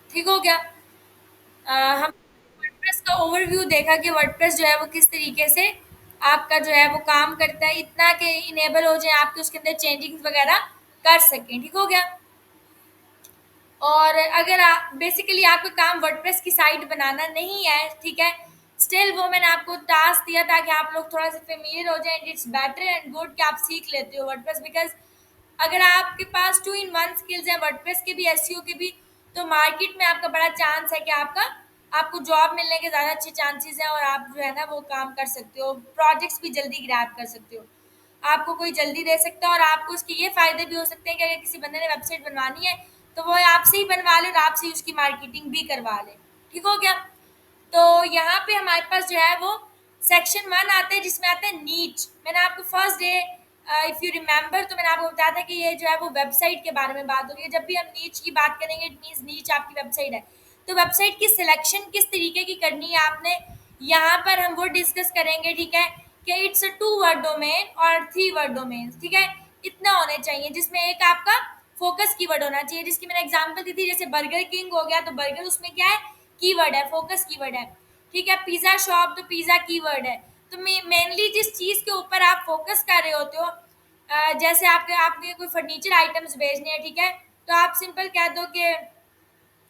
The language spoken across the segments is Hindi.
ठीक हो गया। हम वर्डप्रेस का ओवरव्यू देखा कि वर्डप्रेस जो है वो किस तरीके से आपका जो है वो काम करता है, इतना कि इनेबल हो जाए आपके उसके अंदर चेंजिंग्स वगैरह कर सकें। ठीक हो गया। और अगर आप बेसिकली आपका काम वर्डप्रेस की साइट बनाना नहीं है, ठीक है, स्टिल वो मैंने आपको टास्क दिया था कि आप लोग थोड़ा सा फेमिलियर हो जाएं। इट्स बेटर एंड गुड कि आप सीख लेते हो वर्डप्रेस, बिकॉज अगर आपके पास 2 in 1 स्किल्स हैं, वर्डप्रेस के भी एसईओ के भी, तो मार्केट में आपका बड़ा चांस है कि आपको जॉब मिलने के ज़्यादा अच्छे चांसेस हैं और आप जो है ना वो काम कर सकते हो, प्रोजेक्ट्स भी जल्दी ग्रैब कर सकते हो, आपको कोई जल्दी दे सकता है। और आपको उसके ये फ़ायदे भी हो सकते हैं कि अगर किसी बंदे ने वेबसाइट बनवानी है तो वो आपसे ही बनवा ले और आपसे ही उसकी मार्केटिंग भी करवा ले। ठीक हो गया। तो यहाँ पे हमारे पास जो है वो सेक्शन 1 आता है जिसमें आता है नीच। मैंने आपको first day, if you remember, तो मैंने आपको बताया था कि ये जो है वो वेबसाइट के बारे में बात हो रही है। जब भी हम नीच की बात करेंगे, इट मीन्स नीच आपकी वेबसाइट है, तो वेबसाइट की सिलेक्शन किस तरीके की करनी है आपने, यहाँ पर हम वो डिस्कस करेंगे। ठीक है, कि इट्स अ 2 word डोमेन और 3 word डोमेन। ठीक है, इतना होने चाहिए जिसमें एक आपका फोकस कीवर्ड होना चाहिए, जिसकी मैंने एग्जांपल दी थी, जैसे बर्गर किंग हो गया तो बर्गर उसमें क्या है, कीवर्ड है, फोकस कीवर्ड है। ठीक है, पिज़्ज़ा शॉप तो पिज़्ज़ा कीवर्ड है। तो मेनली जिस चीज़ के ऊपर आप फोकस कर रहे होते हो, जैसे आपके आपने कोई फर्नीचर आइटम्स बेचने हैं, ठीक है, तो आप सिंपल कह दो कि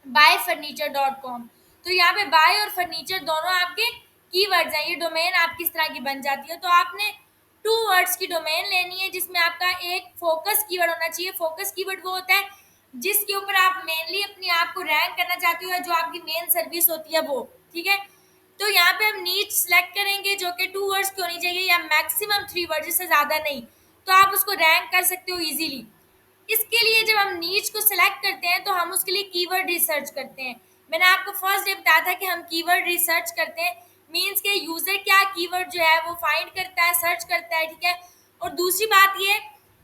buyfurniture.com। तो यहाँ पे बाय और फर्नीचर दोनों आपके कीवर्ड्स हैं, ये डोमेन आप किस तरह की बन जाती है। तो आपने 2 words की डोमेन लेनी है जिसमें आपका एक फोकस कीवर्ड होना चाहिए। फोकस कीवर्ड वो होता है जिसके ऊपर आप मेनली अपने आप को रैंक करना चाहते हो या जो आपकी मेन सर्विस होती है वो। ठीक है, तो यहाँ पे हम नीच सेलेक्ट करेंगे जो कि 2 words की होनी चाहिए या मैक्सिमम 3 words, इससे ज़्यादा नहीं, तो आप उसको रैंक कर सकते हो ईजिली। इसके लिए जब हम नीच को सिलेक्ट करते हैं तो हम उसके लिए कीवर्ड रिसर्च करते हैं। मैंने आपको फर्स्ट डे बताया था कि हम कीवर्ड रिसर्च करते हैं, मीन्स के यूज़र क्या कीवर्ड जो है वो फाइंड करता है, सर्च करता है। ठीक है, और दूसरी बात ये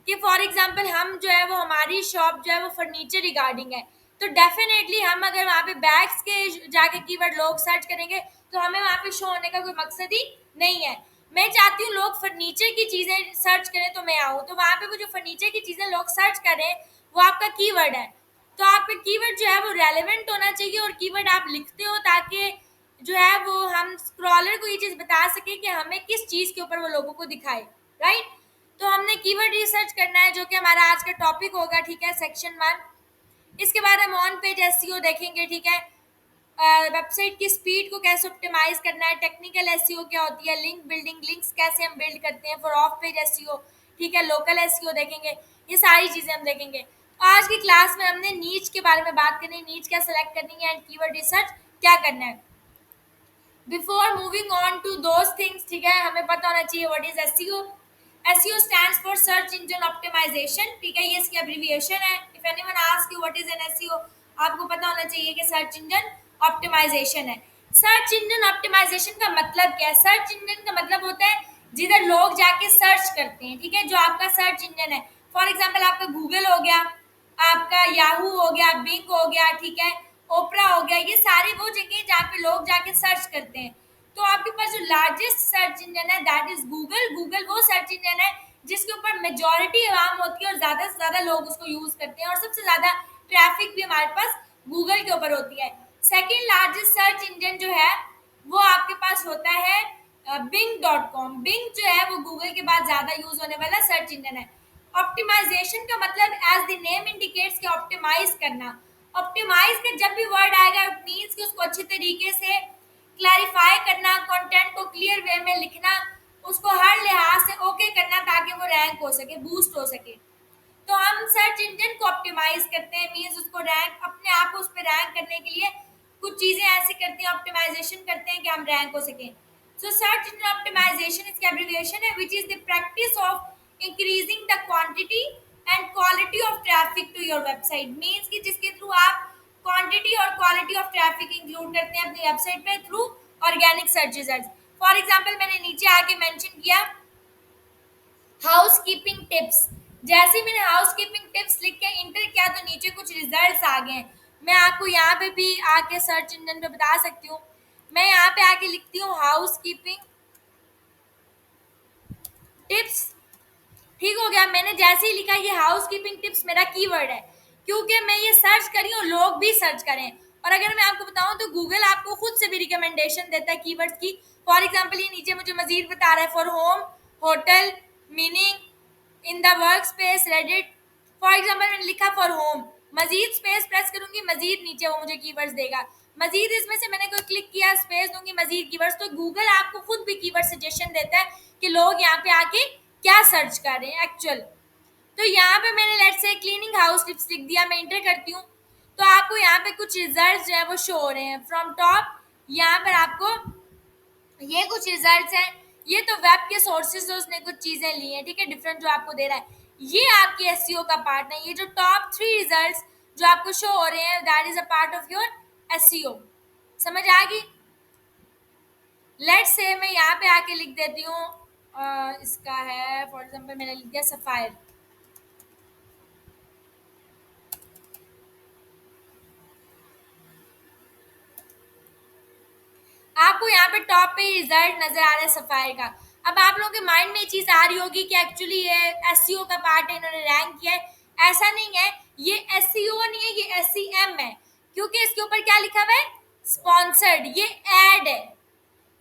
कि फॉर एग्जांपल हम जो है वो हमारी शॉप जो है वो फर्नीचर रिगार्डिंग है, तो डेफिनेटली हम अगर वहाँ पे बैग्स के जाके कीवर्ड लोग सर्च करेंगे तो हमें वहाँ पे शो होने का कोई मकसद ही नहीं है। मैं चाहती हूँ लोग फर्नीचर की चीज़ें सर्च करें तो मैं आऊँ, तो वहाँ पे वो जो फर्नीचर की चीज़ें लोग सर्च करें वो आपका कीवर्ड है। तो आपका कीवर्ड जो है वो रेलेवेंट होना चाहिए और कीवर्ड आप लिखते हो ताकि जो है वो हम स्क्रॉलर को ये चीज़ बता सके कि हमें किस चीज़ के ऊपर वो लोगों को दिखाए। राइट, तो हमने कीवर्ड रिसर्च करना है जो कि हमारा आज का टॉपिक होगा। ठीक है, सेक्शन 1। इसके बाद हम ऑन पेज एसईओ देखेंगे। ठीक है, वेबसाइट की स्पीड को कैसे ऑप्टिमाइज करना है, टेक्निकल एसईओ क्या होती है, लिंक बिल्डिंग, लिंक्स कैसे हम बिल्ड करते हैं फॉर ऑफ पेज एसईओ। ठीक है, लोकल एसईओ देखेंगे, ये सारी चीज़ें हम देखेंगे। तो आज की क्लास में हमने नीच के बारे में बात करनी है, नीच क्या सेलेक्ट करनी है एंड कीवर्ड रिसर्च क्या करना है। Before moving on to those things, ठीक है, हमें पता होना चाहिए what is SEO. SEO stands for search engine optimization. ठीक है, ये इसकी एब्रीविएशन है। If anyone ask you what is an SEO, आपको पता होना चाहिए कि सर्च इंजन ऑप्टिमाइजेशन है। सर्च इंजन ऑप्टिमाइजेशन का मतलब क्या है? सर्च इंजन का मतलब होता है जिधर लोग जाके सर्च करते हैं। ठीक है, जो आपका सर्च इंजन है, फॉर एग्जाम्पल आपका गूगल हो गया, आपका याहू हो गया, बिंग हो गया, ठीक है, ओपरा हो गया, ये सारी वो जगह जहाँ पे लोग जाके सर्च करते हैं। तो आपके पास जो लार्जेस्ट सर्च इंजन है दैट इज गूगल। गूगल वो सर्च इंजन है जिसके ऊपर मेजोरिटी आवाम होती है और ज़्यादा से ज़्यादा लोग उसको यूज़ करते हैं और सबसे ज़्यादा ट्रैफिक भी हमारे पास गूगल के ऊपर होती है। सेकेंड लार्जेस्ट सर्च इंजन जो है वो आपके पास होता है बिंग.com। बिंग जो है वो गूगल के बाद ज़्यादा यूज़ होने वाला सर्च इंजन है। ऑप्टिमाइजेशन का मतलब एज द नेम इंडिकेट्स कि ऑप्टिमाइज करना। ऑप्टिमाइज का जब भी वर्ड आएगा इट मीन्स कि उसको अच्छे तरीके से क्लैरिफाई करना, कंटेंट को क्लियर वे में लिखना, उसको हर लिहाज से ओके करना ताकि वो रैंक हो सके, बूस्ट हो सके। तो हम सर्च इंजन को ऑप्टिमाइज करते हैं, मीन्स उसको रैंक, अपने आप को उस पर रैंक करने के लिए कुछ चीज़ें ऐसे करते हैं, ऑप्टिमाइजेशन करते हैं कि हम रैंक हो सकें। सो सर्च इंजन ऑप्टिमाइजेशन इसकी एब्रीविएशन है which is the practice of increasing the quantity and quality of traffic to your website. Means कि जिसके थ्रू आप क्वांटिटी और क्वालिटी ऑफ ट्रैफिक इंक्लूड करते हैं अपनी वेबसाइट पे through organic search results. For example मैंने नीचे आके मेंशन किया हाउस कीपिंग टिप्स। जैसे ही मैंने हाउस कीपिंग टिप्स लिख के इंटर किया तो नीचे कुछ रिजल्ट्स आ गए। मैं आपको यहाँ पे भी आके सर्च इंजन पे बता सकती हूँ। मैं यहाँ पे आके लिखती हूँ हाउस कीपिंग टिप्स। ठीक हो गया, मैंने जैसे ही लिखा ये हाउस कीपिंग टिप्स मेरा कीवर्ड है क्योंकि मैं ये सर्च करी हूँ, लोग भी सर्च करें और अगर मैं आपको बताऊं तो गूगल आपको खुद से भी रिकमेंडेशन देता है कीवर्ड्स की। फॉर एग्जांपल ये नीचे मुझे मजीद बता रहा है for home, hotel, meaning, in the work space, reddit. For example मैंने लिखा for home, Majid space press करूंगी, मजीद नीचे वो मुझे कीवर्ड्स देगा। मजीद इसमें से मैंने कोई क्लिक किया, स्पेस दूंगी, मजीद कीवर्ड्स। तो गूगल आपको खुद भी कीवर्ड सजेशन देता है कि लोग यहाँ पे आके क्या सर्च कर रहे हैं एक्चुअल। तो यहाँ पे मैंने let's say cleaning house tips लिख दिया, मैं इंटर करती हूँ तो आपको यहाँ पे कुछ रिजल्ट जो है वो शो हो रहे हैं फ्रॉम टॉप। यहाँ पर आपको ये कुछ रिजल्ट्स हैं, ये तो वेब के सोर्सेज से उसने कुछ चीज़ें ली हैं, ठीक है, डिफरेंट जो आपको दे रहा है। ये आपके एसईओ का पार्ट है। ये जो टॉप 3 रिजल्ट्स जो आपको शो हो रहे हैं that is a part of your SEO. समझ आ गई? लेट्स से मैं यहाँ पे आके लिख देती हूँ इसका है फॉर एग्जांपल मैंने लिख दिया सफायर। आपको यहाँ पे टॉप पे रिजल्ट नजर आ रहा है सफायर का। अब आप लोगों के माइंड में ये चीज आ रही होगी कि एक्चुअली ये एसईओ का पार्ट है, इन्होंने रैंक किया है। ऐसा नहीं है, ये एसईओ नहीं है, ये एसईएम है, क्योंकि इसके ऊपर क्या लिखा हुआ है, स्पॉन्सर्ड। ये एड है,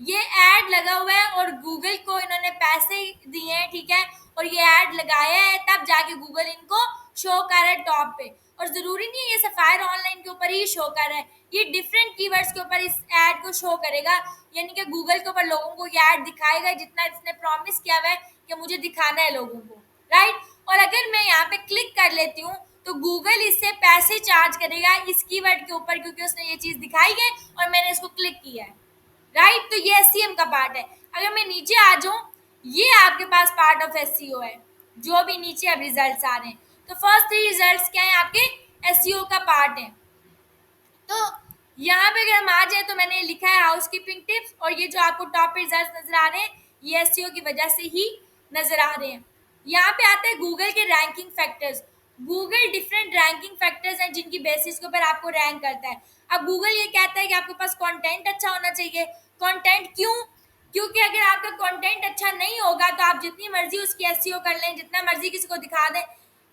ये ऐड लगा हुआ है और गूगल को इन्होंने पैसे दिए हैं, ठीक है, और ये ऐड लगाया है तब जाके गूगल इनको शो कर रहा है टॉप पे। और जरूरी नहीं है ये सफायर ऑनलाइन के ऊपर ही शो कर रहा है, ये डिफरेंट कीवर्ड्स के ऊपर इस ऐड को शो करेगा। यानी कि गूगल के ऊपर लोगों को ये ऐड दिखाएगा जितना इसने प्रॉमिस किया हुआ है कि मुझे दिखाना है लोगों को, राइट। और अगर मैं यहाँ पे क्लिक कर लेती हूँ तो गूगल इससे पैसे चार्ज करेगा इस कीवर्ड के ऊपर, क्योंकि उसने ये चीज दिखाई है और मैंने इसको क्लिक किया है, राइट। तो ये एससीएम का पार्ट है। अगर मैं नीचे आ जाऊं, ये आपके पास पार्ट ऑफ एससीओ है, जो भी नीचे अब रिजल्ट्स आ रहे हैं। तो फर्स्ट 3 रिजल्ट्स क्या है, आपके एससीओ का पार्ट है। तो यहाँ पे अगर हम आ जाए तो मैंने लिखा है हाउसकीपिंग टिप्स, और ये जो आपको टॉप रिजल्ट्स नजर आ रहे हैं ये एससीओ की वजह से ही नजर आ रहे हैं। यहाँ पे आते हैं गूगल के ranking factors. Google different ranking factors हैं जिनकी बेसिस के ऊपर आपको रैंक करता है। अब गूगल ये कहता है कि आपके पास कंटेंट अच्छा होना चाहिए। कंटेंट क्यों? क्योंकि अगर आपका कंटेंट अच्छा नहीं होगा तो आप जितनी मर्जी उसकी एसईओ कर लें, जितना मर्जी किसी को दिखा दें,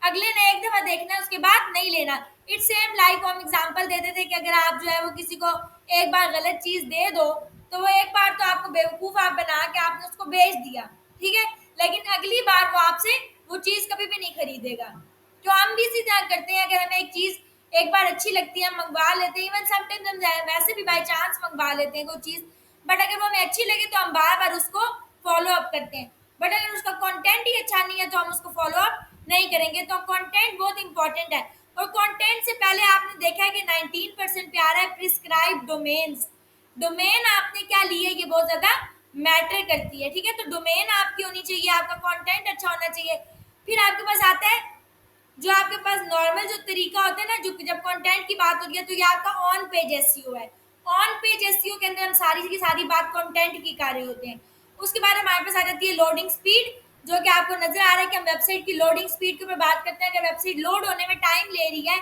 अगले ने एक दफा देखना है उसके बाद नहीं लेना। इट्स सेम लाइक हम एग्जांपल देते थे कि अगर आप जो है वो किसी को एक बार गलत चीज दे दो तो वो एक बार तो आपको बेवकूफ आप बना के आपने उसको बेच दिया, ठीक है, लेकिन अगली बार वो आपसे वो चीज कभी भी नहीं खरीदेगा। तो हम भी इसी तरह करते हैं, अगर हमें एक चीज एक बार अच्छी लगती है हम मंगवा लेते हैं, इवन समटाइम्स हम वैसे भी बाई चांस मंगवा लेते हैं कोई चीज, बट अगर वो हमें अच्छी लगे तो हम बार बार उसको फॉलो अप करते हैं। बट अगर उसका कंटेंट ही अच्छा नहीं है तो हम उसको फॉलो अप नहीं करेंगे। तो कंटेंट बहुत इंपॉर्टेंट है। और कंटेंट से पहले आपने देखा है कि 19% पे आ रहा है प्रिस्क्राइब डोमेन्स। डोमेन आपने क्या ली है ये बहुत ज्यादा मैटर करती है, ठीक है। तो डोमेन आपकी होनी चाहिए, आपका कंटेंट अच्छा होना चाहिए। फिर आपके पास आता है जो आपके पास नॉर्मल जो तरीका होता है ना, जो जब कंटेंट की बात होती है तो ये आपका ऑन पेज एसईओ है। ऑन पेज एसईओ के अंदर हम सारी की सारी बात कंटेंट की कर रहे होते हैं। उसके बाद हमारे पास आ जाती है लोडिंग स्पीड, जो कि आपको नजर आ रहा है कि हम वेबसाइट की लोडिंग स्पीड के ऊपर बात करते हैं। अगर वेबसाइट लोड होने में टाइम ले रही है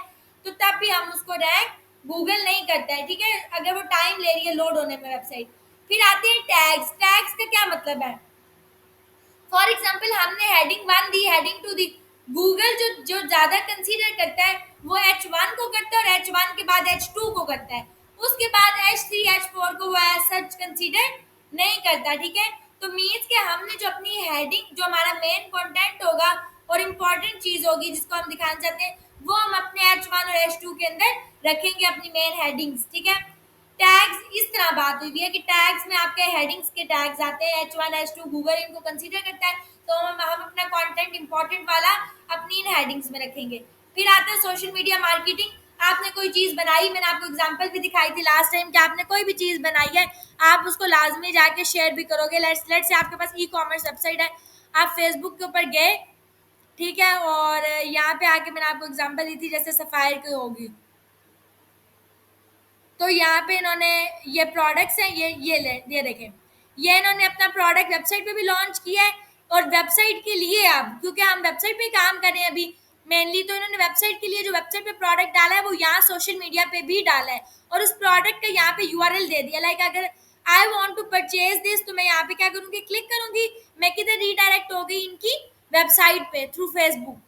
तो तब भी हम उसको रैंक गूगल नहीं करता है, ठीक है, अगर वो टाइम ले रही है लोड होने में वेबसाइट। फिर आते हैं टैग्स। टैग्स का क्या मतलब है? फॉर एग्जाम्पल हमने हेडिंग 1 दी, हेडिंग 2 दी, गूगल जो जो ज्यादा कंसीडर करता है वो H1 को करता है और H1 के बाद H2 को करता है, उसके बाद H3 H4 को वो सच कंसीडर नहीं करता, ठीक है। तो मीन्स के हमने जो अपनी हेडिंग जो हमारा मेन कंटेंट होगा और इम्पोर्टेंट चीज होगी जिसको हम दिखाना चाहते हैं वो हम अपने H1 और H2 के अंदर रखेंगे अपनी मेन हेडिंग्स, ठीक है। टैग्स इस तरह बात हुई है कि टैग्स में आपके हेडिंग्स के टैग्स आते हैं H1 H2, गूगल इनको कंसीडर करता है तो हम अपना कंटेंट इंपॉर्टेंट वाला अपनी इन हेडिंग्स में रखेंगे। फिर आता है सोशल मीडिया मार्केटिंग। आपने कोई चीज बनाई, मैंने आपको एग्जांपल भी दिखाई थी लास्ट टाइम कि आपने कोई भी चीज बनाई है आप उसको लाजमी जाके शेयर भी करोगे। लेट्स से आपके पास ई कॉमर्स वेबसाइट है, आप फेसबुक के ऊपर गए, ठीक है, और यहाँ पे आके मैंने आपको एग्जांपल दी थी जैसे सफायर की होगी, तो यहाँ पे इन्होंने ये प्रोडक्ट्स हैं, ये देखें, ये इन्होंने अपना प्रोडक्ट वेबसाइट पे भी लॉन्च किया है। और वेबसाइट के लिए अब क्योंकि हम वेबसाइट पे काम कर रहे हैं अभी मेनली, तो इन्होंने वेबसाइट के लिए जो वेबसाइट पे प्रोडक्ट डाला है वो यहाँ सोशल मीडिया पे भी डाला है और उस प्रोडक्ट का यहाँ पे यूआरएल दे दिया। लाइक अगर I want to purchase this तो मैं यहाँ पे क्या करूँगी, क्लिक करूंगी, मैं किधर रीडायरेक्ट हो गई, इनकी वेबसाइट पे थ्रू फेसबुक।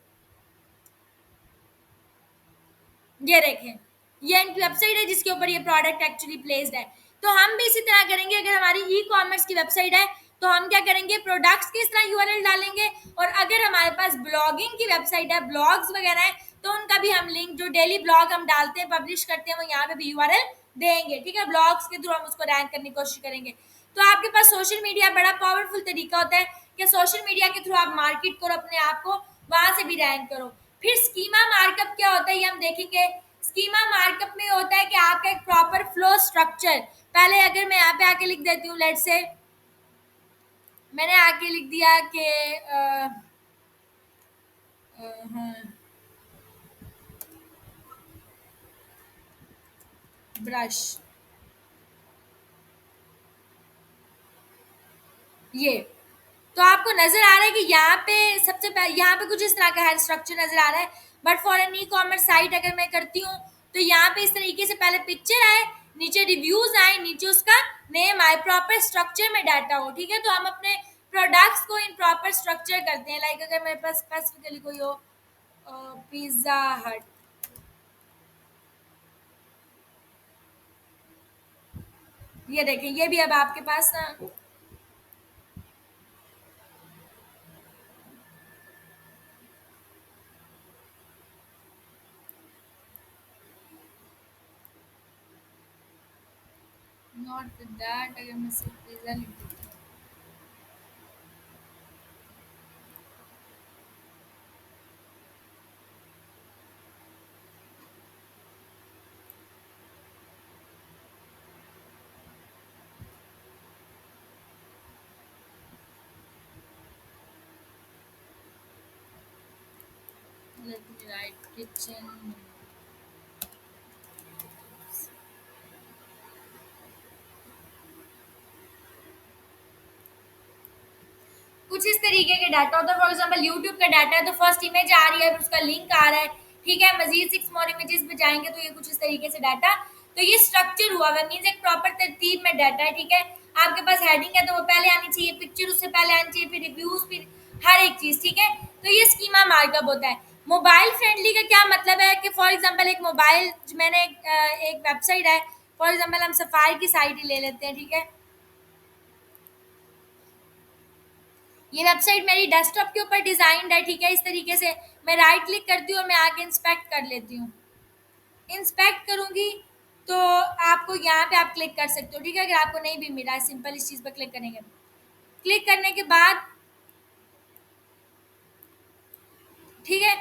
ये देखें, ये इनकी वेबसाइट है जिसके ऊपर ये प्रोडक्ट एक्चुअली प्लेस्ड है। तो हम भी इसी तरह करेंगे, अगर हमारी ई कॉमर्स की वेबसाइट है तो हम क्या करेंगे, प्रोडक्ट्स की इस तरह यूआरएल डालेंगे, और अगर हमारे पास ब्लॉगिंग की वेबसाइट है, ब्लॉग्स वगैरह है, तो उनका भी हम लिंक, जो डेली ब्लॉग हम डालते हैं, पब्लिश करते हैं, वो यहाँ पे भी यूआरएल देंगे। ठीक है, ब्लॉग्स के थ्रू हम उसको रैंक करने की कोशिश करेंगे। तो आपके पास सोशल मीडिया बड़ा पावरफुल तरीका होता है कि सोशल मीडिया के थ्रू आप मार्केट करो अपने आप को, वहां से भी रैंक करो। फिर स्कीमा मार्कअप क्या होता है ये हम देखेंगे। स्कीमा मार्कअप में होता है कि आपका एक प्रॉपर फ्लो स्ट्रक्चर, पहले अगर मैं यहाँ पे आके लिख देती हूँ, लेट से मैंने आके लिख दिया कि ब्रश, ये तो आपको नजर आ रहा है कि यहाँ पे सबसे पहले यहाँ पे कुछ इस तरह का है स्ट्रक्चर नजर आ रहा है। But for an e commerce site अगर मैं करती हूँ तो यहाँ पे इस तरीके से पहले पिक्चर आए, नीचे रिव्यूज आए, नीचे उसका नेम आए, प्रॉपर स्ट्रक्चर में डाटा हो। ठीक है, तो हम अपने प्रोडक्ट्स को इन प्रॉपर स्ट्रक्चर करते हैं। लाइक अगर मेरे पास स्पेसिफिकली कोई हो, पिज्जा हट, ये देखें, ये भी अब आपके पास ना, नॉट दैट, अगर मैं सिर्फ पिज्जा लिख देती हूँ, लेट मी राइट किचन, कुछ इस तरीके के डाटा होता है। फॉर एग्जांपल यूट्यूब का डाटा है तो फर्स्ट इमेज आ रही है, उसका लिंक आ रहा है। ठीक है, मजीद 6 मोर इमेजेस पे जाएंगे तो ये कुछ इस तरीके से डाटा, तो ये स्ट्रक्चर हुआ है, मीन्स एक प्रॉपर तरतीब में डाटा है। ठीक है, आपके पास हेडिंग है तो वो पहले आनी चाहिए, पिक्चर उससे पहले आनी चाहिए, फिर रिव्यूज, फिर हर एक चीज। ठीक है, तो ये स्कीमा मार्कअप होता है। मोबाइल फ्रेंडली का क्या मतलब है कि फॉर एग्जाम्पल एक मोबाइल, मैंने एक वेबसाइट है, फॉर एग्जाम्पल हम सफारी की साइट ही ले लेते हैं। ठीक है, ये वेबसाइट मेरी डेस्कटॉप के ऊपर डिजाइंड है। ठीक है, इस तरीके से मैं राइट क्लिक करती हूँ और मैं आके इंस्पेक्ट कर लेती हूँ। इंस्पेक्ट करूंगी तो आपको यहाँ पे आप क्लिक कर सकते हो। ठीक है, अगर आपको नहीं भी मिला है, सिंपल इस चीज़ पर क्लिक करेंगे। क्लिक करने के बाद ठीक है,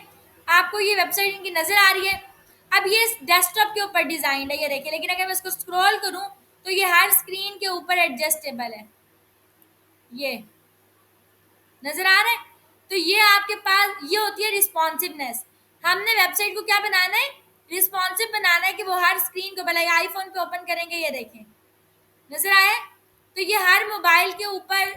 आपको ये वेबसाइट इनकी नज़र आ रही है। अब ये डेस्कटॉप के ऊपर डिज़ाइन है, ये देखिए, लेकिन अगर मैं इसको स्क्रॉल करूँ तो ये हर स्क्रीन के ऊपर एडजस्टेबल है, ये नजर आ रहा है। तो ये आपके पास ये होती है रिस्पॉन्सिवनेस। हमने वेबसाइट को क्या बनाना है, रिस्पॉन्सिव बनाना है कि वो हर स्क्रीन को, भले आईफोन पे ओपन करेंगे, ये देखें, नजर आया। तो ये हर मोबाइल के ऊपर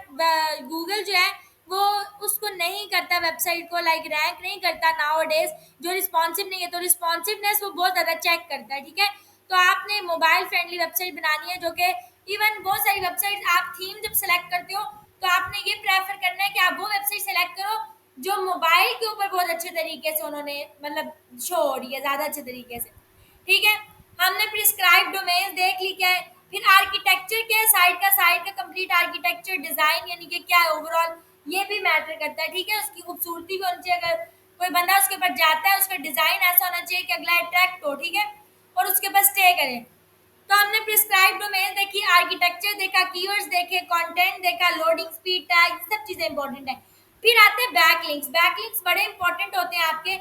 गूगल जो है वो उसको नहीं करता, वेबसाइट को लाइक रैंक नहीं करता नाउ डेज, जो रिस्पॉन्सिव नहीं है। तो रिस्पॉन्सिवनेस वो बहुत ज़्यादा चेक करता है। ठीक है, तो आपने मोबाइल फ्रेंडली वेबसाइट बनानी है, जो कि इवन बहुत सारी वेबसाइट, आप थीम जब सेलेक्ट करते हो तो आपने ये प्रेफर करना है कि आप वो वेबसाइट सेलेक्ट करो जो मोबाइल के ऊपर बहुत अच्छे तरीके से उन्होंने मतलब शो हो रही है, ज़्यादा अच्छे तरीके से। ठीक है, हमने प्रिस्क्राइब डोमेन देख ली क्या है। फिर आर्किटेक्चर क्या है, साइट का कंप्लीट आर्किटेक्चर डिजाइन यानी कि क्या है ओवरऑल, ये भी मैटर करता है। ठीक है, उसकी खूबसूरती भी होनी चाहिए, अगर कोई बंदा उसके ऊपर जाता है उसका डिजाइन ऐसा होना चाहिए कि अगला अट्रैक्ट हो। ठीक है, और उसके पास स्टे करे। तो हमने प्रिस्क्राइब डोमेन देखी, आर्किटेक्चर देखा, कीवर्ड्स देखे, कंटेंट देखा, लोडिंग स्पीड, टैग, सब चीजें इंपॉर्टेंट है। फिर आते हैं बैकलिंक्स। बैकलिंक्स बड़े इंपॉर्टेंट होते हैं आपके।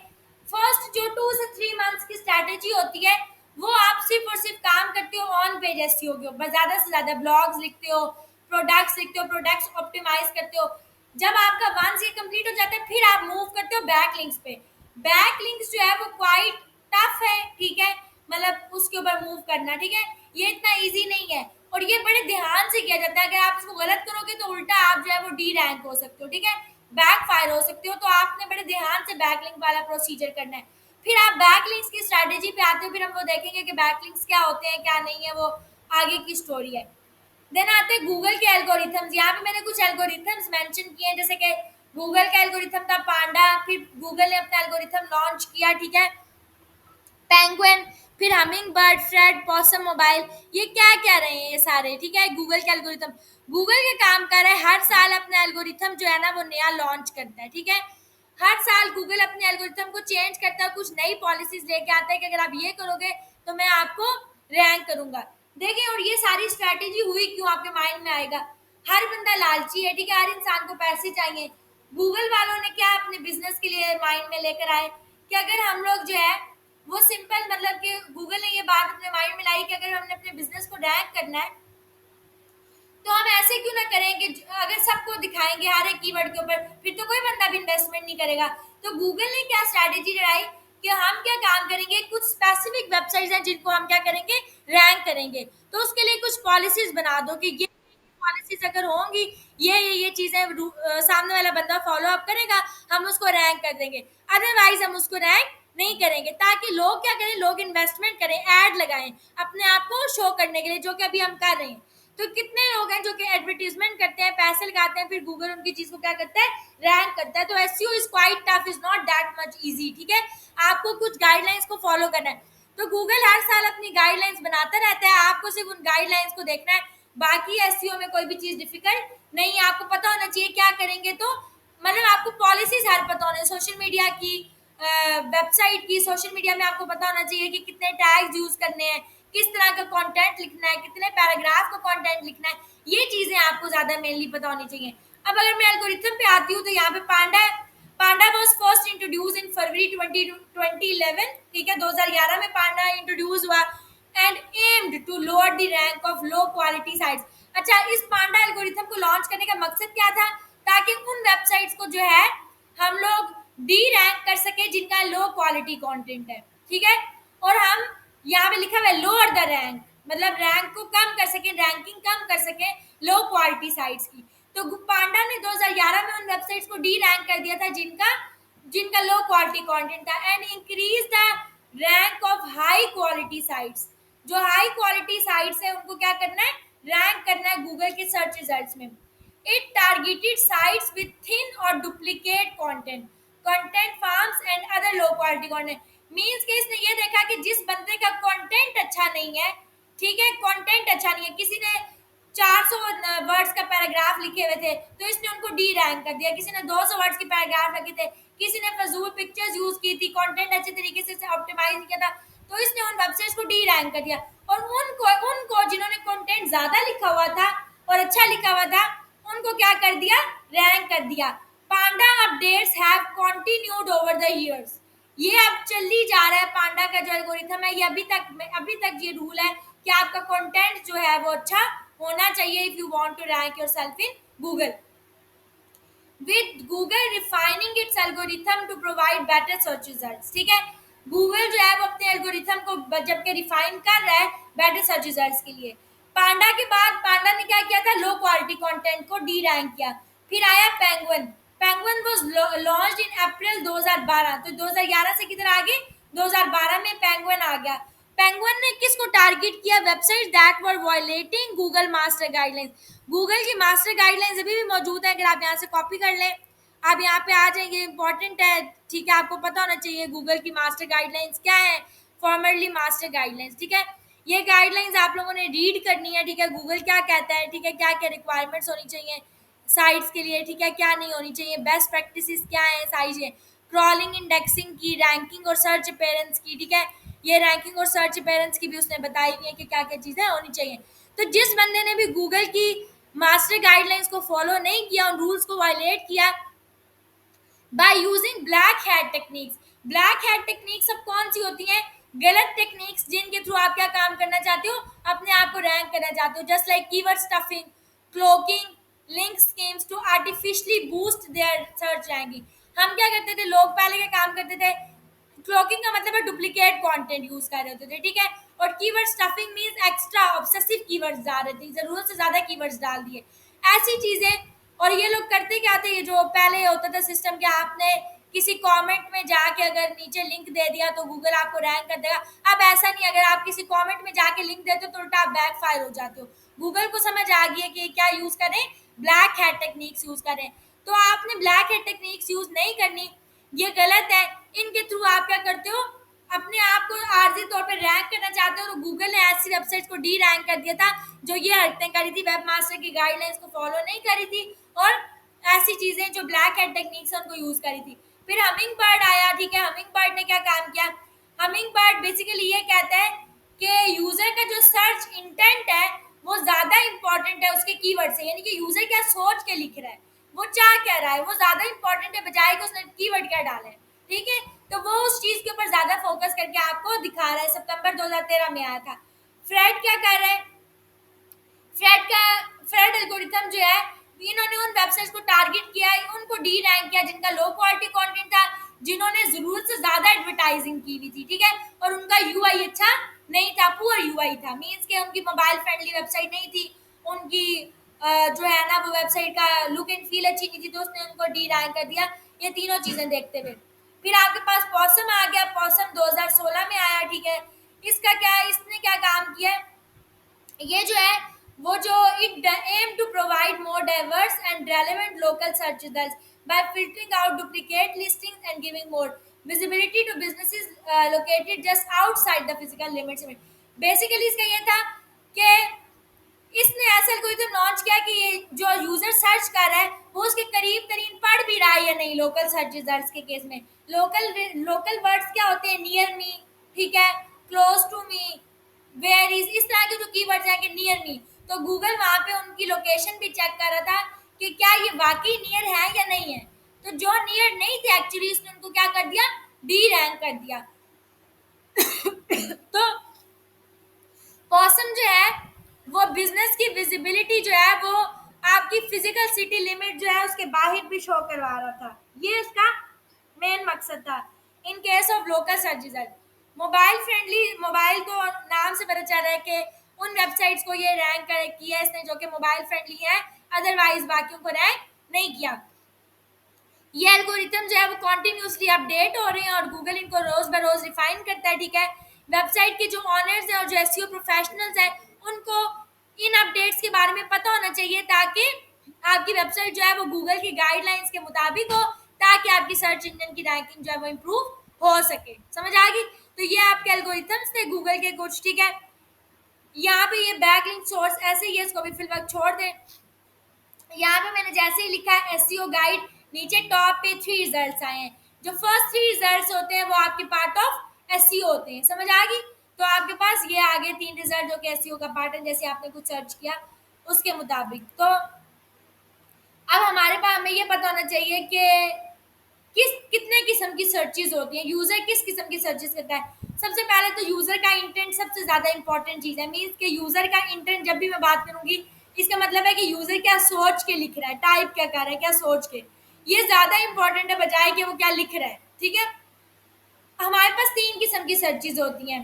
फर्स्ट जो 2 से 3 मंथ्स की स्ट्रैटेजी होती है वो आप सिर्फ और सिर्फ काम करते हो ऑन पेज एसईओ के ऊपर, ज्यादा से ज्यादा ब्लॉग्स लिखते हो, प्रोडक्ट्स लिखते हो, प्रोडक्ट्स ऑप्टिमाइज करते हो। जब आपका वंस ये कंप्लीट हो जाता है फिर आप मूव करते हो बैकलिंक्स पे। बैकलिंक्स जो है वो क्वाइट टफ है। ठीक है, मतलब उसके ऊपर मूव करना, ठीक है, ये इतना इजी नहीं है और ये बड़े ध्यान से किया जाता है। अगर आप इसको गलत करोगे तो उल्टा आप जो है वो डी रैंक हो सकते हो। ठीक है, बैक फायर हो सकते हो। तो आपने बड़े ध्यान से बैकलिंक वाला प्रोसीजर करना है। फिर आप बैकलिंक्स की स्ट्रैटेजी पे आते हो, फिर हम वो देखेंगे कि बैकलिंक्स क्या होते हैं क्या नहीं है, वो आगे की स्टोरी है। देन आते हैं गूगल के एल्गोरिथम्स। यहाँ पे मैंने कुछ एल्गोरिथम्स मेंशन किए हैं, जैसे कि गूगल का एल्गोरिथम था पांडा, फिर गूगल ने अपना एल्गोरिथम लॉन्च किया। ठीक है, पेंगुइन, फिर hummingbird, Fred, possum mobile, ये क्या क्या रहे हैं ये सारे, ठीक है। गूगल के एल्गोरिथम, गूगल के काम कर रहा है हर साल अपना एल्गोरिथम जो है ना वो नया लॉन्च करता है, ठीक है। हर साल गूगल अपने एल्गोरिथम को चेंज करता है, कुछ नई पॉलिसीज लेके आता है कि अगर आप ये करोगे तो मैं आपको रैंक करूंगा। देखिए, और ये सारी स्ट्रैटेजी हुई क्यों, आपके माइंड में आएगा। हर बंदा लालची है, ठीक है, हर इंसान को पैसे चाहिए। गूगल वालों ने क्या अपने बिजनेस के लिए माइंड में लेकर आए कि अगर हम लोग जो है वो सिंपल, मतलब कि गूगल ने ये बात अपने माइंड में लाई कि अगर हमने अपने बिजनेस को रैंक करना है तो हम ऐसे क्यों ना करें कि अगर सबको दिखाएंगे हर एक कीवर्ड के ऊपर, फिर तो कोई बंदा भी इन्वेस्टमेंट नहीं करेगा। तो गूगल ने क्या स्ट्रैटेजी लगाई कि हम क्या काम करेंगे, कुछ स्पेसिफिक वेबसाइट्स हैं जिनको हम क्या करेंगे, रैंक करेंगे। तो उसके लिए कुछ पॉलिसीज बना दो कि ये पॉलिसीज अगर होंगी, ये चीजें सामने वाला बंदा फॉलो अप करेगा, हम उसको रैंक कर देंगे, अदरवाइज हम उसको रैंक नहीं करेंगे। ताकि लोग क्या करें, लोग इन्वेस्टमेंट करें, ऐड लगाएं अपने आप को शो करने के लिए, जो कि अभी हम कर रहे हैं। तो कितने लोग हैं जो कि एडवर्टीजमेंट करते हैं, पैसे लगाते हैं, फिर गूगल उनकी चीज को क्या करता है, रैंक करता है। तो SEO is quite tough, is not that much easy, ठीक है। आपको कुछ गाइडलाइंस को फॉलो करना है। तो गूगल हर साल अपनी गाइडलाइंस बनाता रहता है, आपको सिर्फ उन गाइडलाइंस को देखना है। बाकी एसईओ में कोई भी चीज डिफिकल्ट नहीं है, आपको पता होना चाहिए क्या करेंगे। तो मतलब आपको पॉलिसीज हर पता होने, सोशल मीडिया की, वेबसाइट की, सोशल मीडिया में आपको पता होना चाहिए कि कितने टैग्स यूज करने हैं, किस तरह का कंटेंट लिखना है, कितने पैराग्राफ का कंटेंट लिखना है, ये चीजें आपको ज्यादा मेनली पता होनी चाहिए। अब अगर मैं एल्गोरिथम पे आती हूँ तो यहाँ पे पांडा है। Panda was first introduce in February 2011, ठीक है, 2011 में पांडा इंट्रोड्यूस हुआ and aimed to lower the rank of low quality sites. अच्छा, इस पांडा एल्गोरिथम को लॉन्च करने का मकसद क्या था, ताकि उन वेबसाइट्स को जो है हम लोग डी रैंक कर सके जिनका लो क्वालिटी कंटेंट है, ठीक है। और हम यहाँ पे लिखा हुआ है लोअर द रैंक, मतलब रैंक को कम कर सके, रैंकिंग कम कर सके लो क्वालिटी साइट्स की। तो पांडा ने 2011 में उन वेबसाइट्स को डी रैंक कर दिया था जिनका जिनका लो क्वालिटी कंटेंट था, and increase the rank of high quality sites. जो हाई क्वालिटी साइट्स है उनको क्या करना है, रैंक करना है गूगल के सर्च रिजल्ट्स में। It targeted sites with thin और duplicate content, content farms and other low quality content. Means कि इसने ये देखा कि जिस बंदे का कंटेंट अच्छा नहीं है, ठीक है, कंटेंट अच्छा नहीं है, किसी ने 400 वर्ड्स का पैराग्राफ लिखे हुए थे तो इसने उनको डी रैंक कर दिया, किसी ने 200 वर्ड्स के पैराग्राफ रखे थे, किसी ने फजूल पिक्चर्स यूज की थी, कंटेंट अच्छे तरीके से ऑप्टिमाइज नहीं किया था, तो इसने उन वेबसाइट्स को डी रैंक कर दिया। और उनको जिन्होंने कंटेंट ज्यादा लिखा हुआ था और अच्छा लिखा हुआ था, उनको क्या कर दिया, रैंक कर दिया। Panda updates have continued over the years, ये अब चल ही जा रहा है। पांडा का जो एल्गोरिथम है ये अभी तक ये रूल है कि आपका कंटेंट जो है वो अच्छा होना चाहिए if you want to rank yourself in Google. With Google refining its algorithm to provide better search results, ठीक है। गूगल जो है वो अपने एल्गोरिथम को जबकि रिफाइन कर रहा है बेटर सर्च रिजल्ट्स के लिए। पांडा के बाद पांडा ने क्या किया था, लो क्वालिटी कंटेंट को डी रैंक किया। फिर आया Penguin. Penguin was launched in April 2012, तो 2011 से किधर आगे, 2012 में पेंगुइन आ गया। पेंगुइन ने किसको टारगेट किया, website that were violating Google master guidelines. Google की मास्टर गाइडलाइंस अभी भी मौजूद है, अगर आप यहाँ से कॉपी कर लें, आप यहाँ पे आ जाएंगे, इंपॉर्टेंट है, ठीक है, आपको पता होना चाहिए गूगल की मास्टर गाइडलाइंस क्या है, फॉर्मरली मास्टर गाइडलाइंस, ठीक है। ये गाइडलाइंस आप लोगों ने रीड करनी है, ठीक है, गूगल क्या कहता है, ठीक है, क्या क्या रिक्वायरमेंट्स होनी चाहिए साइट्स के लिए, ठीक है, क्या नहीं होनी चाहिए, बेस्ट प्रैक्टिसेस क्या है, सारी चीजें, क्रॉलिंग, इंडेक्सिंग की, रैंकिंग और सर्च अपेयरेंस की, ठीक है, ये रैंकिंग और सर्च अपेयरेंस की भी उसने बताई हुई है कि क्या क्या चीजें होनी चाहिए। तो जिस बंदे ने भी गूगल की मास्टर गाइडलाइंस को फॉलो नहीं किया, उन रूल्स को वायलेट किया by using black hat techniques. Black hat techniques अब कौन सी होती हैं, गलत टेक्निक्स जिनके थ्रू आप क्या काम करना चाहते हो, अपने आप को रैंक करना चाहते हो, just like keyword stuffing, cloaking, link schemes to artificially boost their search ranking. हम क्या करते थे, लोग पहले क्या काम करते थे, क्लोकिंग का मतलब है डुप्लीकेट कंटेंट यूज कर रहे होते थे, ठीक है। और keyword stuffing means extra obsessive keywords डाल रहे थे, जरूरत से ज्यादा कीवर्ड्स डाल दिए, ऐसी चीजें। और ये लोग करते क्या थे, ये जो पहले होता था सिस्टम कि आपने किसी कमेंट में जाके अगर नीचे लिंक दे दिया तो गूगल आपको रैंक कर देगा। अब ऐसा नहीं, अगर आप किसी कमेंट में जाके लिंक देते हो तो उल्टा आप बैक फायर हो जाते हो। गूगल को समझ आ गई है कि क्या यूज करें, ब्लैक हैट टेक्निक्स यूज करें। तो आपने ब्लैक हैट टेक्निक्स यूज नहीं करनी, ये गलत है। इनके थ्रू आप क्या करते हो, अपने आप को आर्जी तौर पे रैंक करना चाहते हो तो गूगल ने ऐसी वेबसाइट्स को डी रैंक कर दिया था जो ये हरकतें करी थी, वेब मास्टर की गाइडलाइंस को फॉलो नहीं करी थी और ऐसी चीजें जो ब्लैक हैट टेक्निक्स है उनको यूज करी थी। फिर हमिंग बर्ड आया, ठीक है। हमिंग बर्ड ने क्या काम किया? हमिंग बर्ड बेसिकली ये कहता है कि यूजर का जो सर्च इंटेंट है वो ज्यादा इंपॉर्टेंट है उसके कीवर्ड से, यानी कि यूजर क्या सोच के लिख रहा है, वो चाह क्या रहा है, वो ज्यादा इंपॉर्टेंट है बजाय कि उसने कीवर्ड क्या डाले, ठीक है। तो वो उस चीज के ऊपर ज्यादा फोकस करके आपको दिखा रहा है। सितंबर 2013 में आया था। फ्रेड क्या कर रहे हैं? फ्रेड एल्गोरिथम जो है, इन्होंने उन वेबसाइट्स को टारगेट किया, उनको डी रैंक किया जिनका लो क्वालिटी कंटेंट था, जिन्होंने जरूरत से ज्यादा एडवर्टाइजिंग की हुई थी, ठीक है, और उनका यूआई अच्छा नहीं था, पुअर यूआई था, मींस के उनकी मोबाइल फ्रेंडली वेबसाइट नहीं थी, उनकी जो है ना वो वेबसाइट का लुक एंड फील अच्छी नहीं थी, तो उसने उनको डी रैंक कर दिया। ये तीनों चीजें देखते हुए फिर आपके पास पॉसम आ गया। पॉसम 2016 में आया, ठीक है। इसका क्या है, इसने क्या काम किया है? ये जो है वो जो it aim to provide more diverse and relevant local search results by filtering out duplicate listings and giving more visibility to businesses located just outside the physical limits. Basically इसका ये था कि इसने ऐसा एल्गोरिथम लॉन्च किया कि ये जो यूजर सर्च कर रहा है वो उसके करीब करीब पढ़ भी रहा है या नहीं। लोकल सर्च रिजल्ट्स के केस में लोकल लोकल वर्ड्स क्या होते हैं? नियर मी, ठीक है, close to me, where is, इस तरह के जो कीवर्ड्स हैं कि नियर मी, तो गूगल वहां पे उनकी लोकेशन भी चेक कर रहा था कि क्या ये वाकई नियर है या नहीं है। तो जो नियर नहीं थे एक्चुअली इसने उनको क्या कर दिया? डी रैंक कर दिया। तो पॉसम जो है वो बिजनेस की विजिबिलिटी जो है वो आपकी फिजिकल सिटी लिमिट जो है उसके बाहर भी शो करवा रहा था। ये इसका मेन मकसद था। In case of local search result, mobile friendly, mobile को नाम से पता चल रहा है कि उन वेबसाइट्स को ये रैंक किया इसने जो कि मोबाइल फ्रेंडली है, अदरवाइज बाकियों को रैंक नहीं किया। ये एल्गोरिथम जो है वो कॉन्टिन्यूसली अपडेट हो रहे हैं और गूगल इनको रोज ब रोज रिफाइन करता है, ठीक है। वेबसाइट के जो ऑनर्स हैं और जो एसईओ प्रोफेशनल्स हैं उनको इन अपडेट्स के बारे में पता होना चाहिए ताकि आपकी वेबसाइट जो है वो गूगल की गाइडलाइंस के मुताबिक हो, ताकि आपकी सर्च इंजन की रैंकिंग जो है वो इम्प्रूव हो सके। समझ आ गई? तो ये आपके एल्गोरिथम्स थे गूगल के कुछ, ठीक है। यहाँ पे ये बैकलिंक सोर्स ऐसे ही है, इसको भी फिलहाल छोड़ दें। यहाँ पे मैंने जैसे ही लिखा है एसईओ गाइड, नीचे टॉप पे 3 रिजल्ट्स आए हैं। जो फर्स्ट 3 रिजल्ट्स होते हैं वो आपके पार्ट ऑफ एसईओ होते हैं। समझ आ गई? तो आपके पास ये आगे 3 रिजल्ट जो कि एसईओ का पार्ट है, जैसे आपने कुछ सर्च किया उसके मुताबिक। तो अब हमारे पास हमें ये पता होना चाहिए कि कितने किस्म की सर्चेज होती हैं, यूजर किस किस्म की सर्चेज करता है। सबसे पहले तो यूजर का इंटेंट सबसे ज्यादा इंपॉर्टेंट चीज है। मीन्स के यूजर का इंटेंट जब भी मैं बात करूंगी इसका मतलब है कि यूजर क्या सोच के लिख रहा है, टाइप क्या कर रहा है, क्या सोच के, ये ज्यादा इंपॉर्टेंट है बजाय कि वो क्या लिख रहा है, ठीक है। हमारे पास 3 किस्म की सर्चेज होती हैं,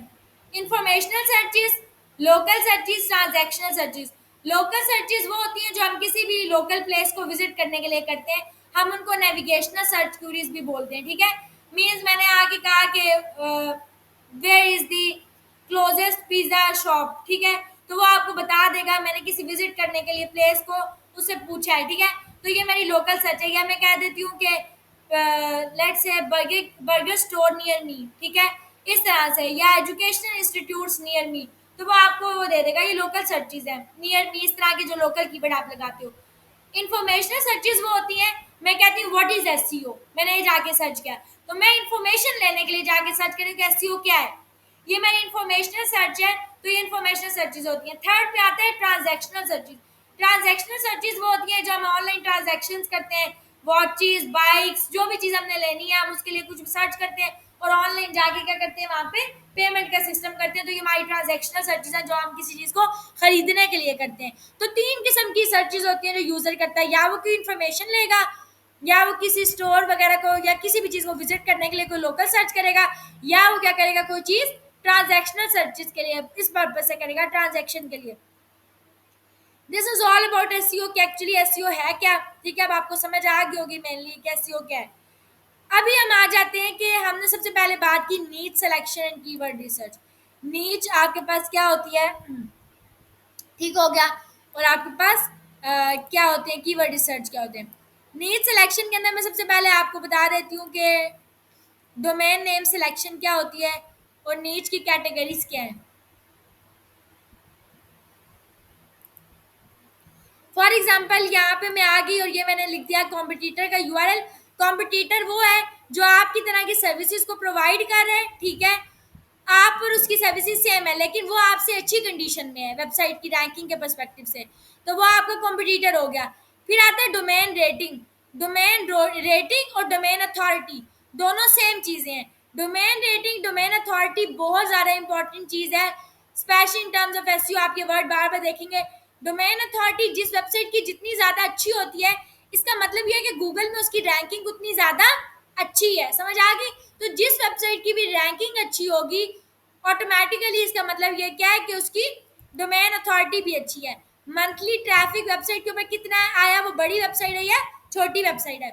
informational searches, local searches, transactional searches. Local searches वो होती हैं जो हम किसी भी लोकल प्लेस को विजिट करने के लिए करते हैं, हम उनको नेविगेशनल सर्च क्वेरीज भी बोलते हैं, ठीक है। मीन्स मैंने आगे कहा कि where is the closest pizza shop, ठीक है, तो वो आपको बता देगा। मैंने किसी विजिट करने के लिए प्लेस को उससे पूछा है, ठीक है, तो ये मेरी लोकल सर्च है। या मैं कह देती हूँ कि let's say burger store near me, ठीक है, इस तरह से, या एजुकेशनल इंस्टीट्यूट्स नियर मी, तो वो आपको वो दे देगा। ये लोकल सर्चेज है, नियर मी, इस तरह के जो लोकल कीवर्ड आप लगाते हो। इंफॉर्मेशनल सर्चेज वो होती हैं, मैं कहती हूँ व्हाट इज एसईओ, मैंने ये जाके सर्च किया, तो मैं इंफॉर्मेशन लेने के लिए जाके सर्च करूँ कि एसईओ क्या है, ये मेरी इंफॉर्मेशनल सर्च है, तो ये इंफॉर्मेशनल सर्चेज होती हैं। थर्ड पे आते हैं ट्रांजैक्शनल सर्चेज। ट्रांजैक्शनल सर्चेज वो होती हैं जो हम ऑनलाइन ट्रांजैक्शंस करते हैं, वॉचेस, बाइक्स, जो भी चीज़ हमने लेनी है हम उसके लिए कुछ सर्च करते हैं और ऑनलाइन जाके क्या करते हैं, वहाँ पे पेमेंट का सिस्टम करते हैं। तो ये हमारी ट्रांजैक्शनल सर्चेज हैं जो हम किसी चीज़ को खरीदने के लिए करते हैं। तो 3 किस्म की सर्चेज होती हैं जो यूज़र करता है, या वो कोई इन्फॉर्मेशन लेगा, या वो किसी स्टोर वगैरह को या किसी भी चीज़ को विजिट करने के लिए कोई लोकल सर्च करेगा, या वो क्या करेगा, कोई चीज़ ट्रांजैक्शनल सर्चेज के लिए, इस पर्पज से करेगा, ट्रांजैक्शन के लिए। This is all about SEO कि एक्चुअली एसईओ है क्या, ठीक है। अब आपको समझ आ गई होगी मेनली कि एसईओ क्या है। अभी हम आ जाते हैं कि हमने सबसे पहले बात की नीच सिलेक्शन एंड कीवर्ड रिसर्च। नीच आपके पास क्या होती है, ठीक हो गया, और आपके पास क्या होते हैं, कीवर्ड रिसर्च क्या होते हैं। नीच सिलेक्शन के अंदर मैं सबसे पहले आपको बता देती हूँ कि डोमेन नेम सिलेक्शन क्या होती है, और नीच की कैटेगरीज क्या है। फॉर एग्जाम्पल यहाँ पे मैं आ गई और ये मैंने लिख दिया कॉम्पिटिटर का यूआरएल। कॉम्पिटिटर वो है जो आपकी तरह की सर्विसेज को प्रोवाइड कर रहे हैं, ठीक है। आप और उसकी सर्विसेज सेम है लेकिन वो आपसे अच्छी कंडीशन में है वेबसाइट की रैंकिंग के पर्सपेक्टिव से, तो वो आपका कॉम्पिटिटर हो गया। फिर आता है डोमेन रेटिंग। डोमेन रेटिंग और डोमेन अथॉरिटी दोनों सेम चीज़ें हैं। डोमेन रेटिंग डोमेन अथॉरिटी बहुत ज़्यादा इंपॉर्टेंट चीज़ है, specially in terms of SEO. आप ये वर्ड बार बार देखेंगे। डोमेन अथॉरिटी जिस वेबसाइट की जितनी ज़्यादा अच्छी होती है, इसका मतलब ये है कि गूगल में उसकी रैंकिंग उतनी ज़्यादा अच्छी है। समझ आ गई? तो जिस वेबसाइट की भी रैंकिंग अच्छी होगी, ऑटोमेटिकली इसका मतलब ये क्या है कि उसकी डोमेन अथॉरिटी भी अच्छी है। मंथली ट्रैफिक वेबसाइट के ऊपर कितना आया, वो बड़ी वेबसाइट है या छोटी वेबसाइट है।